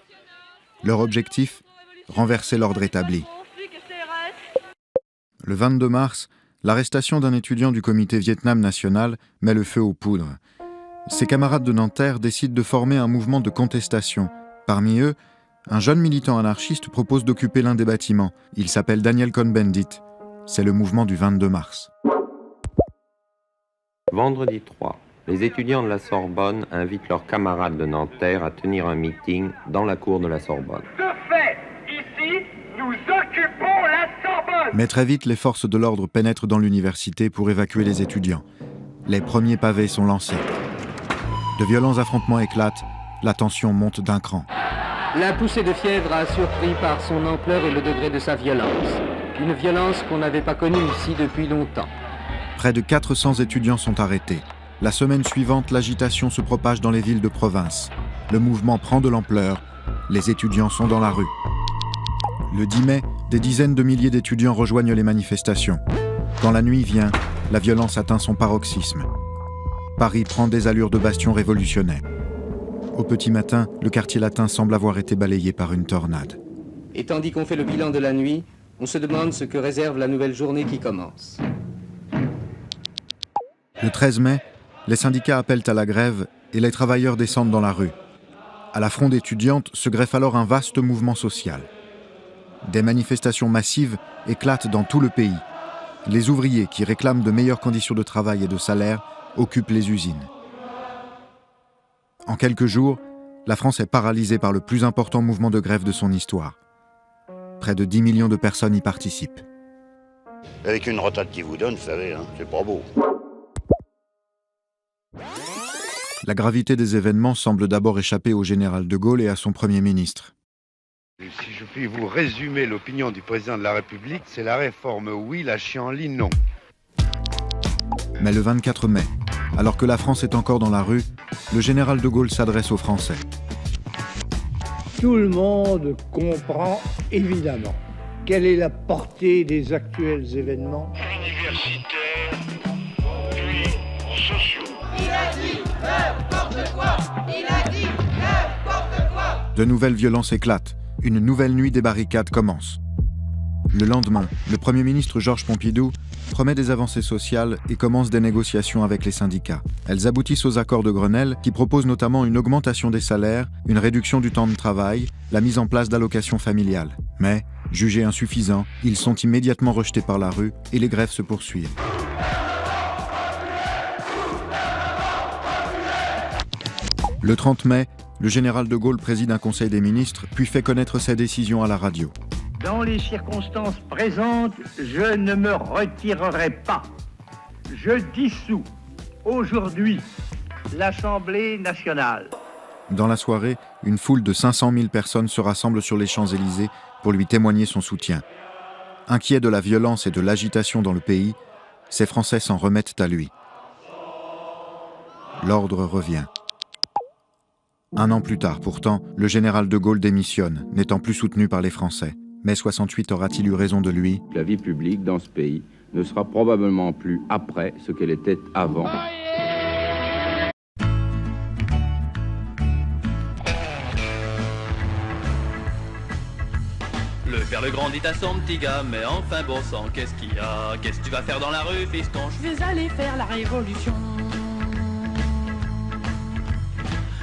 Leur objectif, renverser l'ordre établi. Le 22 mars, l'arrestation d'un étudiant du comité Vietnam national met le feu aux poudres. Ses camarades de Nanterre décident de former un mouvement de contestation. Parmi eux, un jeune militant anarchiste propose d'occuper l'un des bâtiments. Il s'appelle Daniel Cohn-Bendit. C'est le mouvement du 22 mars. Vendredi 3. Les étudiants de la Sorbonne invitent leurs camarades de Nanterre à tenir un meeting dans la cour de la Sorbonne. De fait, ici, nous occupons la Sorbonne. Mais très vite, les forces de l'ordre pénètrent dans l'université pour évacuer les étudiants. Les premiers pavés sont lancés. De violents affrontements éclatent, la tension monte d'un cran. La poussée de fièvre a surpris par son ampleur et le degré de sa violence. Une violence qu'on n'avait pas connue ici depuis longtemps. Près de 400 étudiants sont arrêtés. La semaine suivante, l'agitation se propage dans les villes de province. Le mouvement prend de l'ampleur. Les étudiants sont dans la rue. Le 10 mai, des dizaines de milliers d'étudiants rejoignent les manifestations. Quand la nuit vient, la violence atteint son paroxysme. Paris prend des allures de bastion révolutionnaire. Au petit matin, le quartier latin semble avoir été balayé par une tornade. Et tandis qu'on fait le bilan de la nuit, on se demande ce que réserve la nouvelle journée qui commence. Le 13 mai, les syndicats appellent à la grève et les travailleurs descendent dans la rue. À la fronde étudiante se greffe alors un vaste mouvement social. Des manifestations massives éclatent dans tout le pays. Les ouvriers qui réclament de meilleures conditions de travail et de salaire occupent les usines. En quelques jours, la France est paralysée par le plus important mouvement de grève de son histoire. Près de 10 millions de personnes y participent. Avec une retraite qui vous donne, vous savez, hein, c'est pas beau. La gravité des événements semble d'abord échapper au général de Gaulle et à son Premier ministre. Si je puis vous résumer l'opinion du président de la République, c'est la réforme oui, la chienlit non. Mais le 24 mai, alors que la France est encore dans la rue, le général de Gaulle s'adresse aux Français. Tout le monde comprend évidemment quelle est la portée des actuels événements universitaires, puis sociaux. Il a dit n'importe quoi. Il a dit n'importe quoi. De nouvelles violences éclatent. Une nouvelle nuit des barricades commence. Le lendemain, le Premier ministre Georges Pompidou promet des avancées sociales et commence des négociations avec les syndicats. Elles aboutissent aux accords de Grenelle qui proposent notamment une augmentation des salaires, une réduction du temps de travail, la mise en place d'allocations familiales. Mais, jugés insuffisants, ils sont immédiatement rejetés par la rue et les grèves se poursuivent. Le 30 mai, le général de Gaulle préside un conseil des ministres, puis fait connaître sa décision à la radio. Dans les circonstances présentes, je ne me retirerai pas. Je dissous aujourd'hui l'Assemblée nationale. Dans la soirée, une foule de 500 000 personnes se rassemble sur les Champs-Élysées pour lui témoigner son soutien. Inquiets de la violence et de l'agitation dans le pays, ces Français s'en remettent à lui. L'ordre revient. Un an plus tard, pourtant, le général de Gaulle démissionne, n'étant plus soutenu par les Français. Mai 68 aura-t-il eu raison de lui? La vie publique dans ce pays ne sera probablement plus après ce qu'elle était avant. Le père le grand dit à son petit gars, mais enfin bon sang, qu'est-ce qu'il y a? Qu'est-ce que tu vas faire dans la rue, fiston? Je vais aller faire la révolution.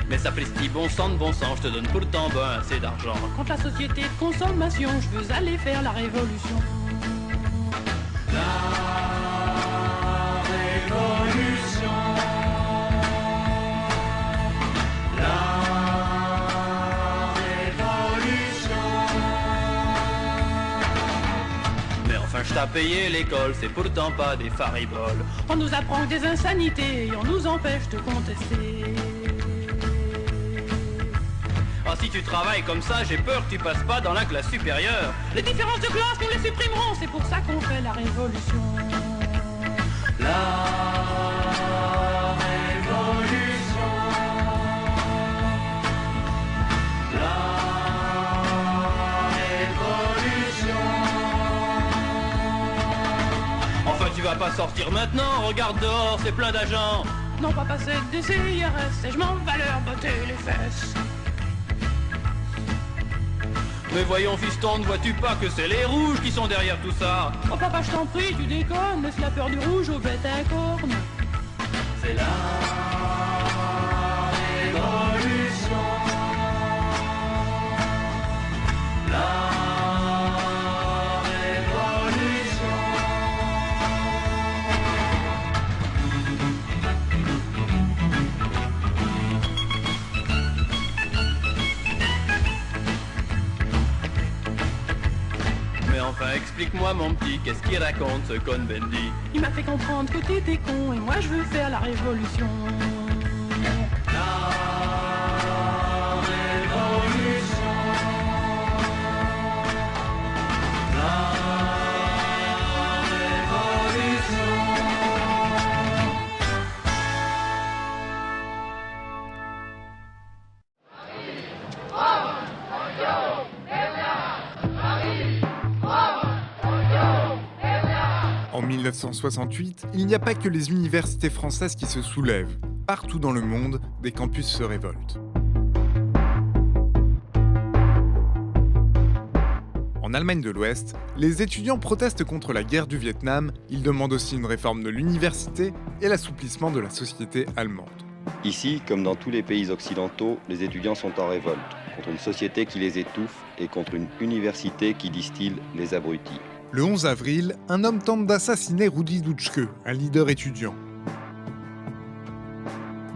Mais sapristi, bon sang de bon sang, je te donne pourtant ben assez d'argent. Contre la société de consommation, je veux aller faire la révolution. La révolution. La révolution. Mais enfin, je t'ai payé l'école, c'est pourtant pas des fariboles. On nous apprend des insanités et on nous empêche de contester. Ah, si tu travailles comme ça, j'ai peur que tu passes pas dans la classe supérieure. Les différences de classe, nous les supprimerons, c'est pour ça qu'on fait la révolution. La révolution. La révolution. Enfin, tu vas pas sortir maintenant, regarde dehors, c'est plein d'agents. Non, pas passer des CIRS, et je m'en vais leur botter les fesses. Mais voyons fiston, ne vois-tu pas que c'est les rouges qui sont derrière tout ça? Oh papa, je t'en prie, tu déconnes, laisse la peur du rouge aux bêtes à cornes. C'est la révolution. La révolution. Enfin, explique-moi mon petit, qu'est-ce qu'il raconte ce con Bendy? Il m'a fait comprendre que t'étais con et moi je veux faire la révolution. La révolution. La révolution. En 1968, il n'y a pas que les universités françaises qui se soulèvent. Partout dans le monde, des campus se révoltent. En Allemagne de l'Ouest, les étudiants protestent contre la guerre du Vietnam, ils demandent aussi une réforme de l'université et l'assouplissement de la société allemande. Ici, comme dans tous les pays occidentaux, les étudiants sont en révolte, contre une société qui les étouffe et contre une université qui distille les abrutis. Le 11 avril, un homme tente d'assassiner Rudi Dutschke, un leader étudiant.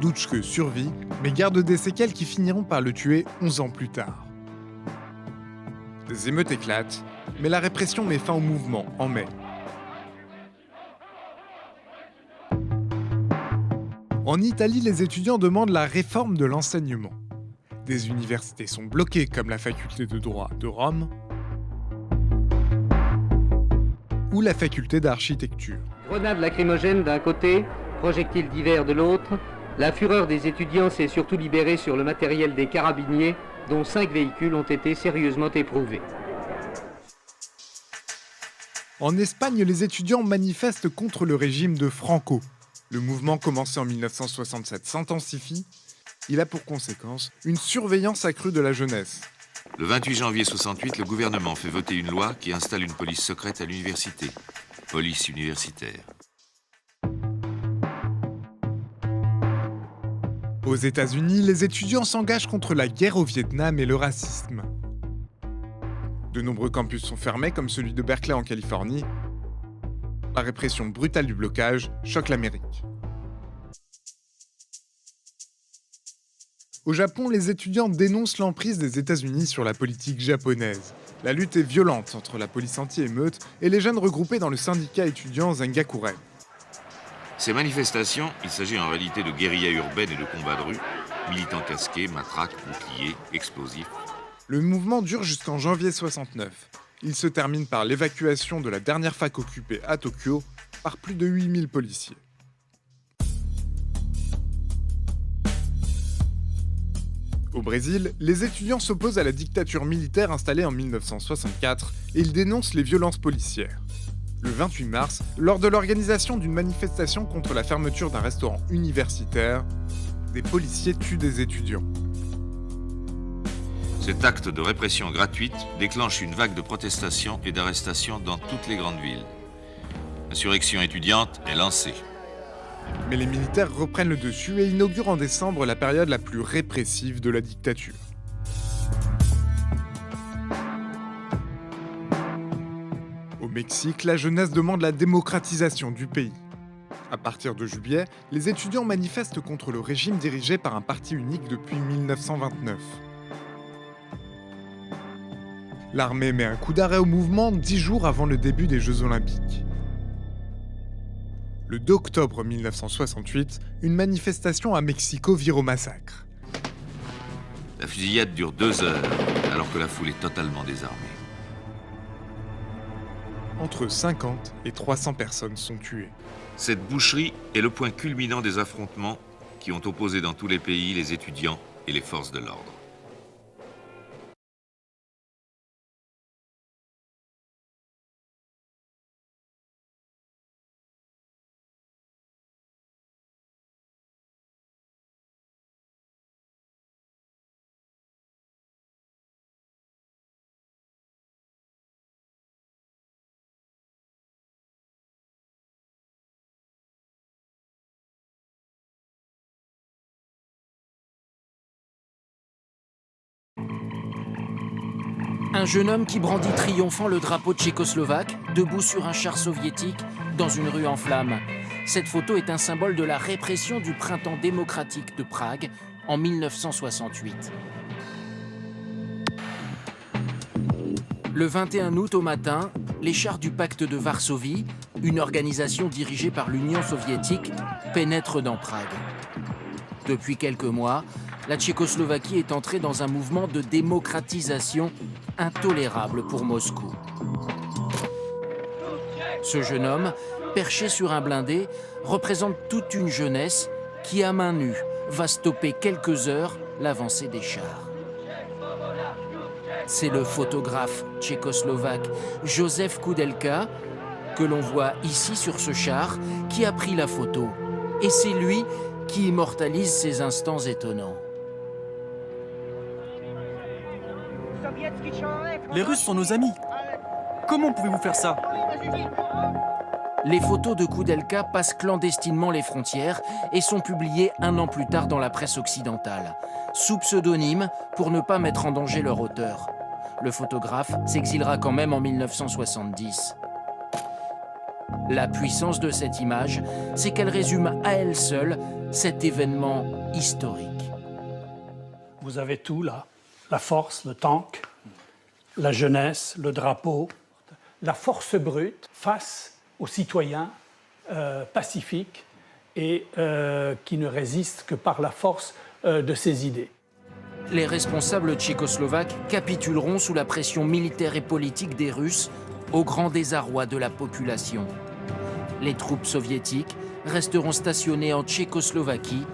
Dutschke survit, mais garde des séquelles qui finiront par le tuer 11 ans plus tard. Des émeutes éclatent, mais la répression met fin au mouvement en mai. En Italie, les étudiants demandent la réforme de l'enseignement. Des universités sont bloquées comme la faculté de droit de Rome ou la faculté d'architecture. Grenades lacrymogènes d'un côté, projectiles divers de l'autre, la fureur des étudiants s'est surtout libérée sur le matériel des carabiniers, dont 5 véhicules ont été sérieusement éprouvés. En Espagne, les étudiants manifestent contre le régime de Franco. Le mouvement commencé en 1967 s'intensifie. Il a pour conséquence une surveillance accrue de la jeunesse. Le 28 janvier 68, le gouvernement fait voter une loi qui installe une police secrète à l'université. Police universitaire. Aux États-Unis, les étudiants s'engagent contre la guerre au Vietnam et le racisme. De nombreux campus sont fermés, comme celui de Berkeley en Californie. La répression brutale du blocage choque l'Amérique. Au Japon, les étudiants dénoncent l'emprise des États-Unis sur la politique japonaise. La lutte est violente entre la police anti-émeute et les jeunes regroupés dans le syndicat étudiant Zengakuren. Ces manifestations, il s'agit en réalité de guérilla urbaine et de combats de rue, militants casqués, matraques, boucliers, explosifs. Le mouvement dure jusqu'en janvier 69. Il se termine par l'évacuation de la dernière fac occupée à Tokyo par plus de 8000 policiers. Au Brésil, les étudiants s'opposent à la dictature militaire installée en 1964 et ils dénoncent les violences policières. Le 28 mars, lors de l'organisation d'une manifestation contre la fermeture d'un restaurant universitaire, des policiers tuent des étudiants. Cet acte de répression gratuite déclenche une vague de protestations et d'arrestations dans toutes les grandes villes. L'insurrection étudiante est lancée. Mais les militaires reprennent le dessus et inaugurent en décembre la période la plus répressive de la dictature. Au Mexique, la jeunesse demande la démocratisation du pays. À partir de juillet, les étudiants manifestent contre le régime dirigé par un parti unique depuis 1929. L'armée met un coup d'arrêt au mouvement 10 jours avant le début des Jeux Olympiques. Le 2 octobre 1968, une manifestation à Mexico vire au massacre. La fusillade dure 2 heures, alors que la foule est totalement désarmée. Entre 50 et 300 personnes sont tuées. Cette boucherie est le point culminant des affrontements qui ont opposé dans tous les pays les étudiants et les forces de l'ordre. Un jeune homme qui brandit triomphant le drapeau tchécoslovaque, debout sur un char soviétique, dans une rue en flammes. Cette photo est un symbole de la répression du printemps démocratique de Prague en 1968. Le 21 août au matin, les chars du pacte de Varsovie, une organisation dirigée par l'Union soviétique, pénètrent dans Prague. Depuis quelques mois, la Tchécoslovaquie est entrée dans un mouvement de démocratisation intolérable pour Moscou. Ce jeune homme, perché sur un blindé, représente toute une jeunesse qui, à main nue, va stopper quelques heures l'avancée des chars. C'est le photographe tchécoslovaque Josef Koudelka, que l'on voit ici sur ce char, qui a pris la photo. Et c'est lui qui immortalise ces instants étonnants. Les Russes sont nos amis. Comment pouvez-vous faire ça? Les photos de Koudelka passent clandestinement les frontières et sont publiées 1 an plus tard dans la presse occidentale, sous pseudonyme pour ne pas mettre en danger leur auteur. Le photographe s'exilera quand même en 1970. La puissance de cette image, c'est qu'elle résume à elle seule cet événement historique. Vous avez tout là, la force, le tank, la jeunesse, le drapeau, la force brute face aux citoyens pacifiques et qui ne résistent que par la force de ses idées. Les responsables tchécoslovaques capituleront sous la pression militaire et politique des Russes, au grand désarroi de la population. Les troupes soviétiques resteront stationnées en Tchécoslovaquie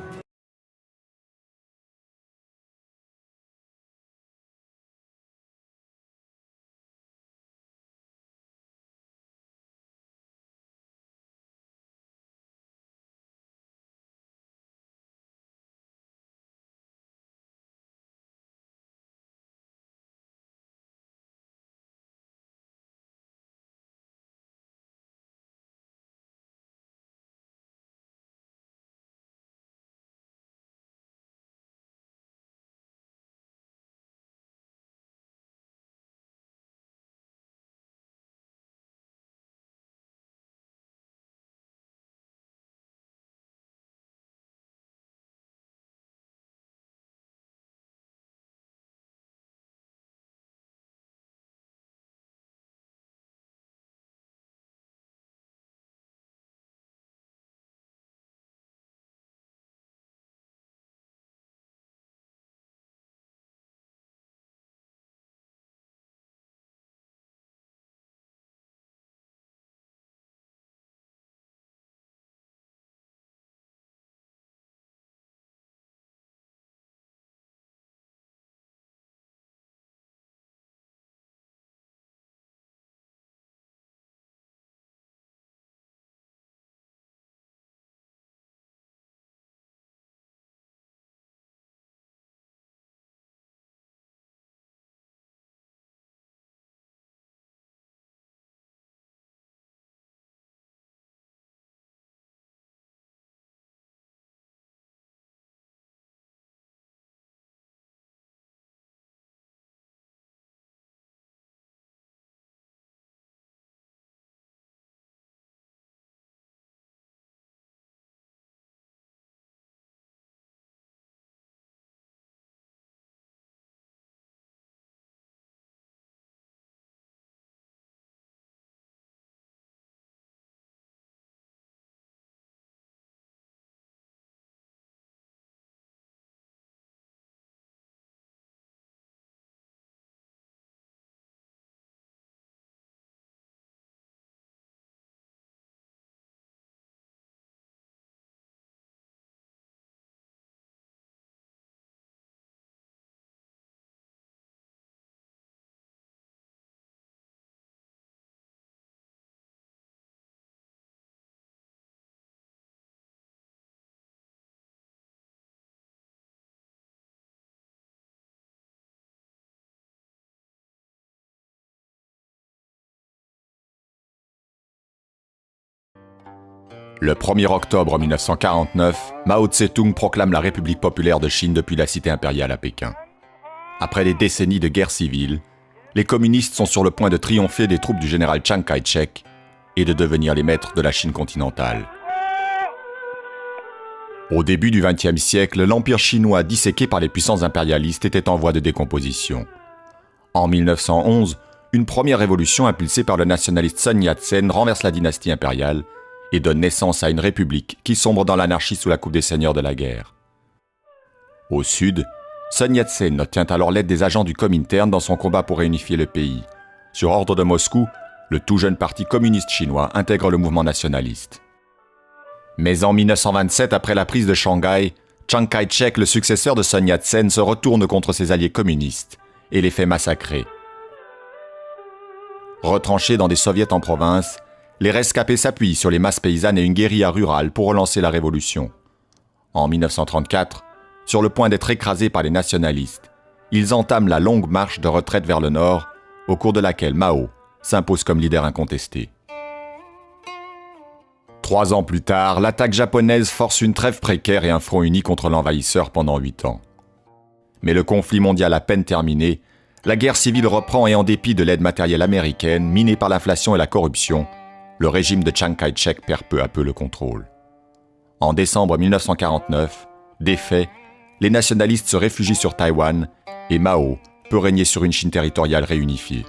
Le 1er octobre 1949, Mao Tse-tung proclame la République populaire de Chine depuis la cité impériale à Pékin. Après des décennies de guerre civile, les communistes sont sur le point de triompher des troupes du général Chiang Kai-shek et de devenir les maîtres de la Chine continentale. Au début du XXe siècle, l'empire chinois disséqué par les puissances impérialistes était en voie de décomposition. En 1911, une première révolution impulsée par le nationaliste Sun Yat-sen renverse la dynastie impériale et donne naissance à une république qui sombre dans l'anarchie sous la coupe des seigneurs de la guerre. Au sud, Sun Yat-sen obtient alors l'aide des agents du Comintern dans son combat pour réunifier le pays. Sur ordre de Moscou, le tout jeune parti communiste chinois intègre le mouvement nationaliste. Mais en 1927, après la prise de Shanghai, Chiang Kai-shek, le successeur de Sun Yat-sen, se retourne contre ses alliés communistes et les fait massacrer. Retranchés dans des soviets en province, les rescapés s'appuient sur les masses paysannes et une guérilla rurale pour relancer la révolution. En 1934, sur le point d'être écrasés par les nationalistes, ils entament la longue marche de retraite vers le nord, au cours de laquelle Mao s'impose comme leader incontesté. 3 ans plus tard, l'attaque japonaise force une trêve précaire et un front uni contre l'envahisseur pendant 8 ans. Mais le conflit mondial à peine terminé, la guerre civile reprend et en dépit de l'aide matérielle américaine, minée par l'inflation et la corruption, le régime de Chiang Kai-shek perd peu à peu le contrôle. En décembre 1949, défait, les nationalistes se réfugient sur Taïwan et Mao peut régner sur une Chine territoriale réunifiée.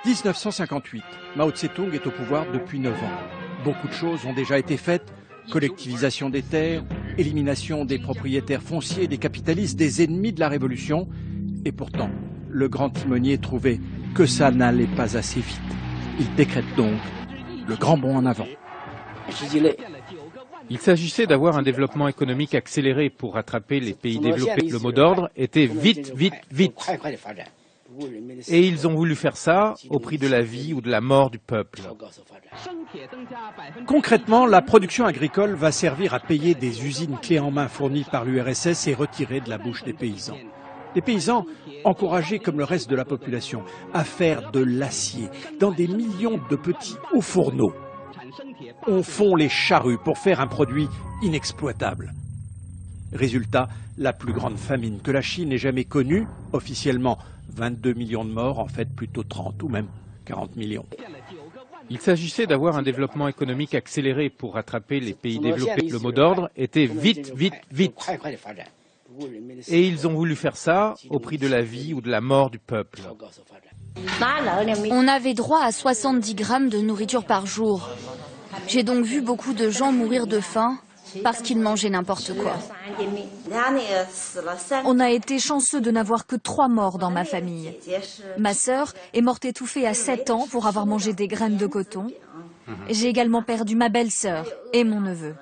1958. Mao Tse-tung est au pouvoir depuis 9 ans. Beaucoup de choses ont déjà été faites. Collectivisation des terres, élimination des propriétaires fonciers et des capitalistes, des ennemis de la révolution. Et pourtant, le grand timonier trouvait que ça n'allait pas assez vite. Il décrète donc le grand bond en avant. Il s'agissait d'avoir un développement économique accéléré pour rattraper les pays développés. Le mot d'ordre était vite, vite, vite. Et ils ont voulu faire ça au prix de la vie ou de la mort du peuple. Concrètement, la production agricole va servir à payer des usines clés en main fournies par l'URSS et retirées de la bouche des paysans. Les paysans, encouragés comme le reste de la population à faire de l'acier dans des millions de petits hauts fourneaux, on fond les charrues pour faire un produit inexploitable. Résultat, la plus grande famine que la Chine ait jamais connue, officiellement 22 millions de morts, en fait plutôt 30 ou même 40 millions. Il s'agissait d'avoir un développement économique accéléré pour rattraper les pays développés. Le mot d'ordre était vite, vite, vite. Et ils ont voulu faire ça au prix de la vie ou de la mort du peuple. On avait droit à 70 grammes de nourriture par jour. J'ai donc vu beaucoup de gens mourir de faim parce qu'ils mangeaient n'importe quoi. On a été chanceux de n'avoir que 3 morts dans ma famille. Ma sœur est morte étouffée à 7 ans pour avoir mangé des graines de coton. J'ai également perdu ma belle-sœur et mon neveu.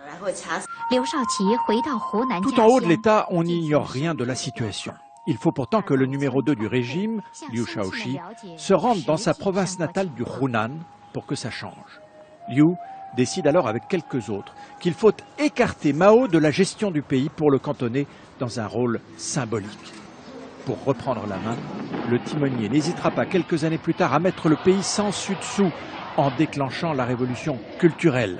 Tout en haut de l'État, on n'ignore rien de la situation. Il faut pourtant que le numéro 2 du régime, Liu Shaoqi, se rende dans sa province natale du Hunan pour que ça change. Liu décide alors avec quelques autres qu'il faut écarter Mao de la gestion du pays pour le cantonner dans un rôle symbolique. Pour reprendre la main, le timonier n'hésitera pas quelques années plus tard à mettre le pays sans dessus-dessous en déclenchant la révolution culturelle.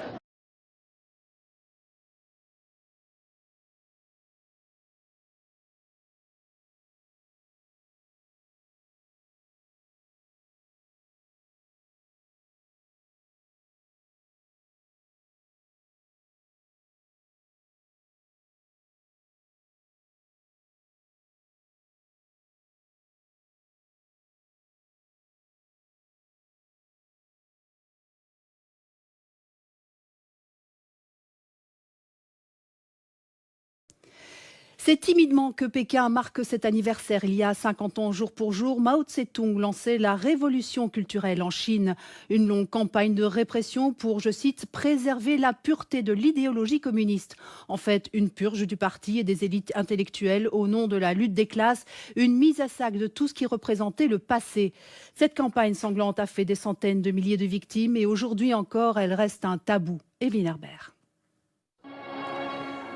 C'est timidement que Pékin marque cet anniversaire. Il y a 50 ans, jour pour jour, Mao Tse-tung lançait la révolution culturelle en Chine. Une longue campagne de répression pour, je cite, préserver la pureté de l'idéologie communiste. En fait, une purge du parti et des élites intellectuelles au nom de la lutte des classes, une mise à sac de tout ce qui représentait le passé. Cette campagne sanglante a fait des centaines de milliers de victimes et aujourd'hui encore, elle reste un tabou. Evelyne Herbert.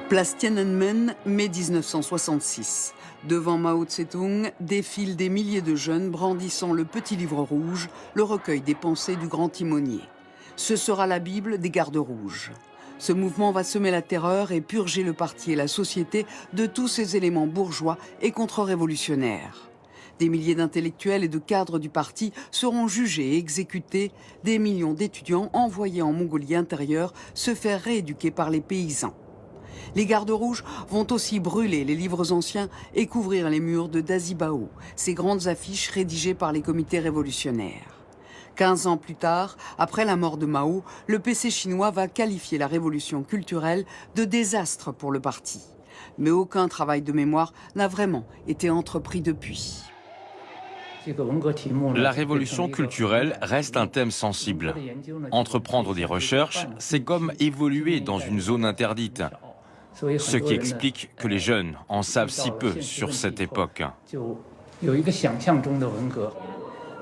Place Tiananmen, mai 1966. Devant Mao Tse-tung défilent des milliers de jeunes brandissant le petit livre rouge, le recueil des pensées du grand timonier. Ce sera la Bible des gardes rouges. Ce mouvement va semer la terreur et purger le parti et la société de tous ces éléments bourgeois et contre-révolutionnaires. Des milliers d'intellectuels et de cadres du parti seront jugés et exécutés. Des millions d'étudiants envoyés en Mongolie intérieure se faire rééduquer par les paysans. Les gardes rouges vont aussi brûler les livres anciens et couvrir les murs de Dazibao, ces grandes affiches rédigées par les comités révolutionnaires. 15 ans plus tard, après la mort de Mao, le PC chinois va qualifier la révolution culturelle de désastre pour le parti. Mais aucun travail de mémoire n'a vraiment été entrepris depuis. La révolution culturelle reste un thème sensible. Entreprendre des recherches, c'est comme évoluer dans une zone interdite. Ce qui explique que les jeunes en savent si peu sur cette époque.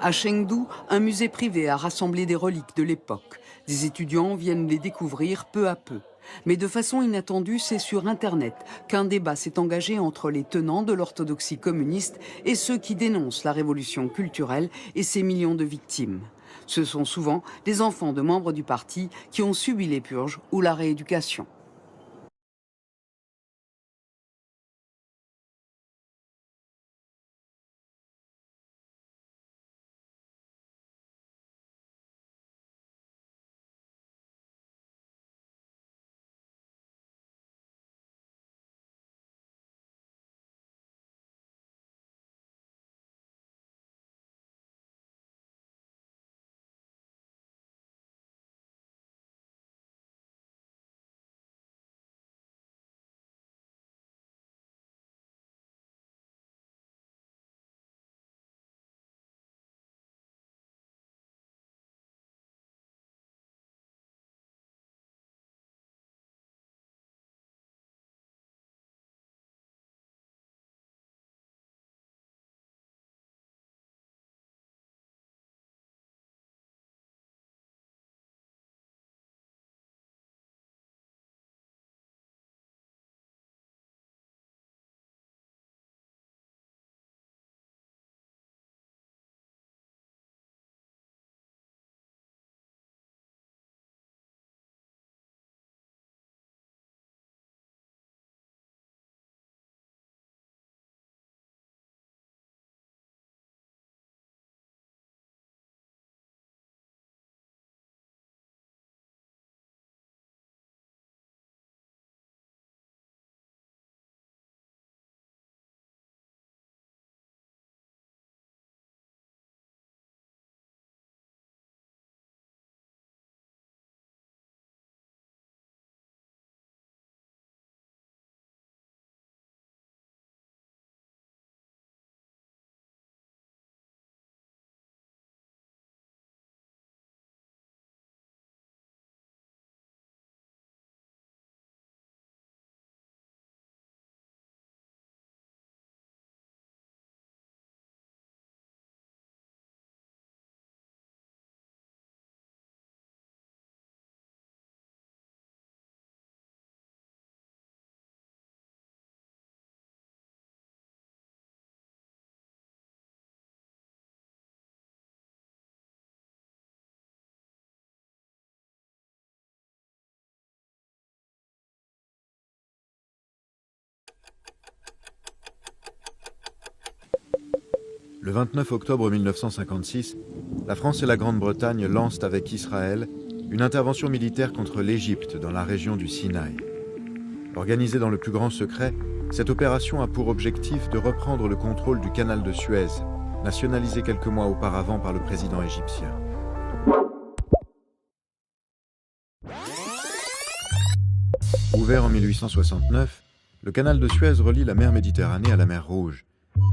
À Chengdu, un musée privé a rassemblé des reliques de l'époque. Des étudiants viennent les découvrir peu à peu. Mais de façon inattendue, c'est sur Internet qu'un débat s'est engagé entre les tenants de l'orthodoxie communiste et ceux qui dénoncent la révolution culturelle et ses millions de victimes. Ce sont souvent des enfants de membres du parti qui ont subi les purges ou la rééducation. Le 29 octobre 1956, la France et la Grande-Bretagne lancent avec Israël une intervention militaire contre l'Égypte dans la région du Sinaï. Organisée dans le plus grand secret, cette opération a pour objectif de reprendre le contrôle du canal de Suez, nationalisé quelques mois auparavant par le président égyptien. Ouvert en 1869, le canal de Suez relie la mer Méditerranée à la mer Rouge.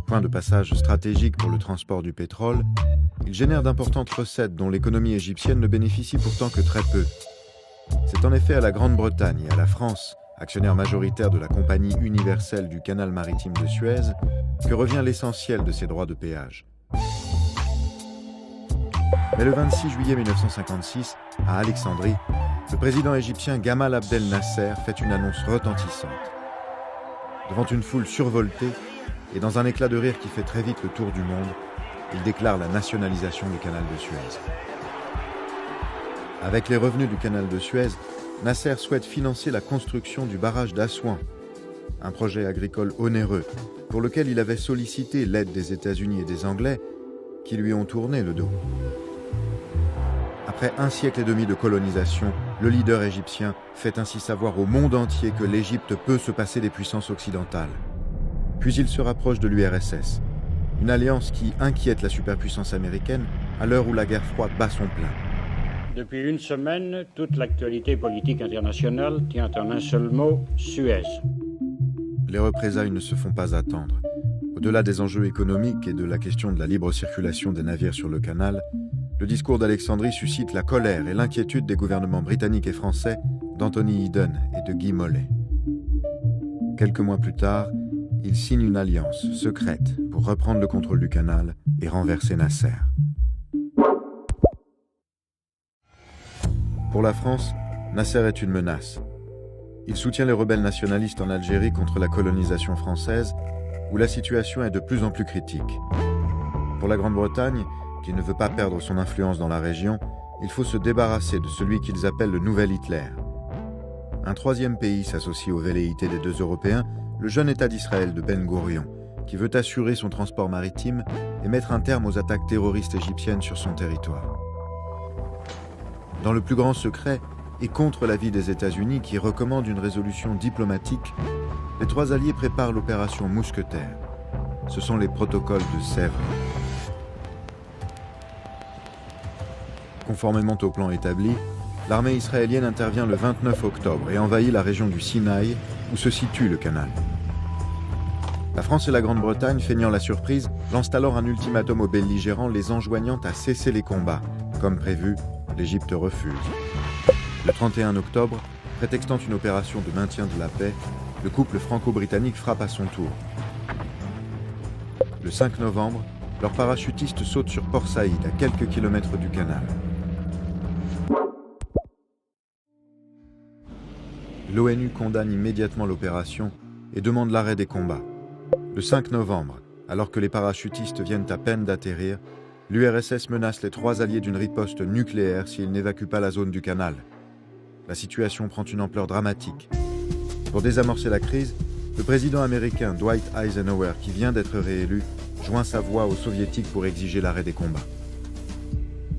Point de passage stratégique pour le transport du pétrole, il génère d'importantes recettes dont l'économie égyptienne ne bénéficie pourtant que très peu. C'est en effet à la Grande-Bretagne et à la France, actionnaire majoritaire de la Compagnie universelle du canal maritime de Suez, que revient l'essentiel de ces droits de péage. Mais le 26 juillet 1956, à Alexandrie, le président égyptien Gamal Abdel Nasser fait une annonce retentissante. Devant une foule survoltée, et dans un éclat de rire qui fait très vite le tour du monde, il déclare la nationalisation du canal de Suez. Avec les revenus du canal de Suez, Nasser souhaite financer la construction du barrage d'Assouan, un projet agricole onéreux pour lequel il avait sollicité l'aide des États-Unis et des Anglais qui lui ont tourné le dos. Après un siècle et demi de colonisation, le leader égyptien fait ainsi savoir au monde entier que l'Égypte peut se passer des puissances occidentales. Puis il se rapproche de l'URSS, une alliance qui inquiète la superpuissance américaine à l'heure où la guerre froide bat son plein. Depuis une semaine, toute l'actualité politique internationale tient en un seul mot, Suez. Les représailles ne se font pas attendre. Au-delà des enjeux économiques et de la question de la libre circulation des navires sur le canal, le discours d'Alexandrie suscite la colère et l'inquiétude des gouvernements britanniques et français d'Anthony Eden et de Guy Mollet. Quelques mois plus tard, ils signent une alliance secrète pour reprendre le contrôle du canal et renverser Nasser. Pour la France, Nasser est une menace. Il soutient les rebelles nationalistes en Algérie contre la colonisation française, où la situation est de plus en plus critique. Pour la Grande-Bretagne, qui ne veut pas perdre son influence dans la région, il faut se débarrasser de celui qu'ils appellent le nouvel Hitler. Un troisième pays s'associe aux velléités des deux Européens, le jeune État d'Israël de Ben Gourion, qui veut assurer son transport maritime et mettre un terme aux attaques terroristes égyptiennes sur son territoire. Dans le plus grand secret, et contre l'avis des États-Unis qui recommandent une résolution diplomatique, les trois alliés préparent l'opération Mousquetaire. Ce sont les protocoles de Sèvres. Conformément au plan établi, l'armée israélienne intervient le 29 octobre et envahit la région du Sinaï, où se situe le canal. La France et la Grande-Bretagne, feignant la surprise, lancent alors un ultimatum aux belligérants les enjoignant à cesser les combats. Comme prévu, l'Égypte refuse. Le 31 octobre, prétextant une opération de maintien de la paix, le couple franco-britannique frappe à son tour. Le 5 novembre, leurs parachutistes sautent sur Port Saïd, à quelques kilomètres du canal. L'ONU condamne immédiatement l'opération et demande l'arrêt des combats. Le 5 novembre, alors que les parachutistes viennent à peine d'atterrir, l'URSS menace les trois alliés d'une riposte nucléaire s'ils n'évacuent pas la zone du canal. La situation prend une ampleur dramatique. Pour désamorcer la crise, le président américain Dwight Eisenhower, qui vient d'être réélu, joint sa voix aux soviétiques pour exiger l'arrêt des combats.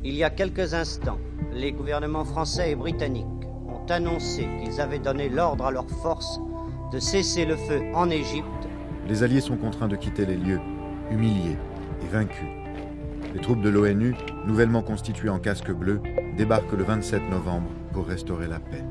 Il y a quelques instants, les gouvernements français et britanniques ont annoncé qu'ils avaient donné l'ordre à leurs forces de cesser le feu en Égypte. Les alliés sont contraints de quitter les lieux, humiliés et vaincus. Les troupes de l'ONU, nouvellement constituées en casque bleu, débarquent le 27 novembre pour restaurer la paix.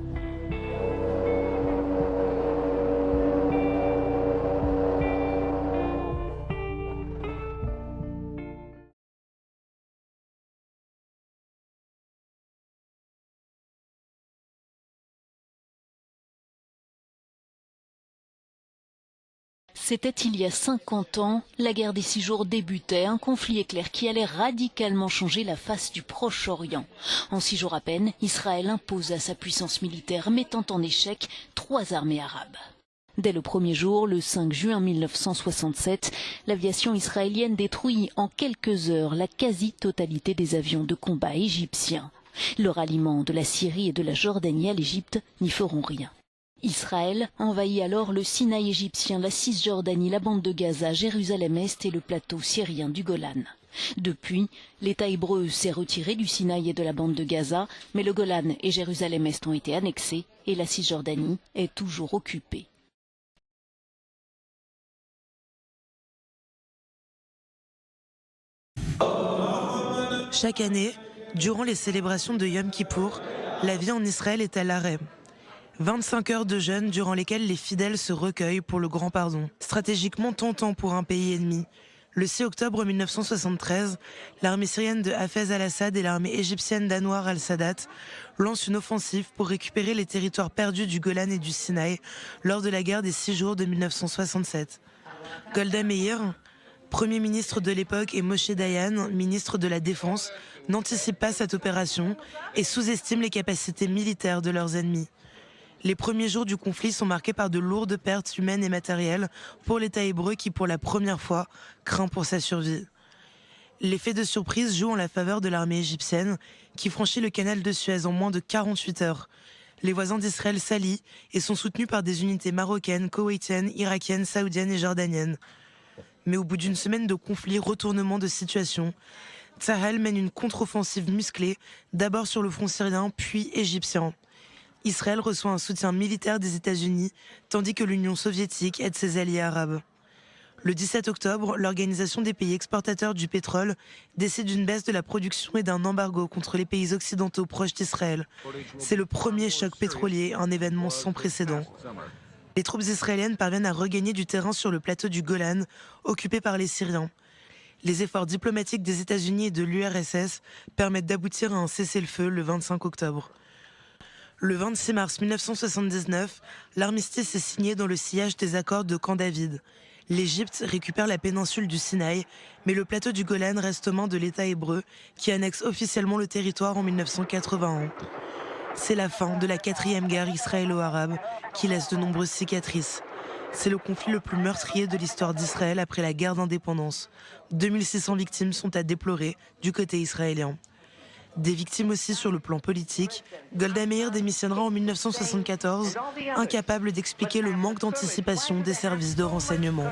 C'était il y a 50 ans, la guerre des 6 jours débutait, un conflit éclair qui allait radicalement changer la face du Proche-Orient. En 6 jours à peine, Israël imposa sa puissance militaire, mettant en échec 3 armées arabes. Dès le premier jour, le 5 juin 1967, l'aviation israélienne détruit en quelques heures la quasi-totalité des avions de combat égyptiens. Le ralliement de la Syrie et de la Jordanie à l'Égypte n'y feront rien. Israël envahit alors le Sinaï égyptien, la Cisjordanie, la bande de Gaza, Jérusalem-Est et le plateau syrien du Golan. Depuis, l'État hébreu s'est retiré du Sinaï et de la bande de Gaza, mais le Golan et Jérusalem-Est ont été annexés et la Cisjordanie est toujours occupée. Chaque année, durant les célébrations de Yom Kippour, la vie en Israël est à l'arrêt. 25 heures de jeûne durant lesquelles les fidèles se recueillent pour le grand pardon. Stratégiquement tentant pour un pays ennemi. Le 6 octobre 1973, l'armée syrienne de Hafez al-Assad et l'armée égyptienne d'Anwar al-Sadat lancent une offensive pour récupérer les territoires perdus du Golan et du Sinaï lors de la guerre des 6 jours de 1967. Golda Meir, Premier ministre de l'époque, et Moshe Dayan, ministre de la Défense, n'anticipent pas cette opération et sous-estiment les capacités militaires de leurs ennemis. Les premiers jours du conflit sont marqués par de lourdes pertes humaines et matérielles pour l'État hébreu qui, pour la première fois, craint pour sa survie. L'effet de surprise joue en la faveur de l'armée égyptienne qui franchit le canal de Suez en moins de 48 heures. Les voisins d'Israël s'allient et sont soutenus par des unités marocaines, koweïtiennes, irakiennes, saoudiennes et jordaniennes. Mais au bout d'une semaine de conflit, retournement de situation, Tsahal mène une contre-offensive musclée, d'abord sur le front syrien, puis égyptien. Israël reçoit un soutien militaire des États-Unis, tandis que l'Union soviétique aide ses alliés arabes. Le 17 octobre, l'Organisation des pays exportateurs du pétrole décide d'une baisse de la production et d'un embargo contre les pays occidentaux proches d'Israël. C'est le premier choc pétrolier, un événement sans précédent. Les troupes israéliennes parviennent à regagner du terrain sur le plateau du Golan, occupé par les Syriens. Les efforts diplomatiques des États-Unis et de l'URSS permettent d'aboutir à un cessez-le-feu le 25 octobre. Le 26 mars 1979, l'armistice est signé dans le sillage des accords de Camp David. L'Égypte récupère la péninsule du Sinaï, mais le plateau du Golan reste aux mains de l'État hébreu, qui annexe officiellement le territoire en 1981. C'est la fin de la 4e guerre israélo-arabe, qui laisse de nombreuses cicatrices. C'est le conflit le plus meurtrier de l'histoire d'Israël après la guerre d'indépendance. 2600 victimes sont à déplorer du côté israélien. Des victimes aussi sur le plan politique. Golda Meir démissionnera en 1974, incapable d'expliquer le manque d'anticipation des services de renseignement.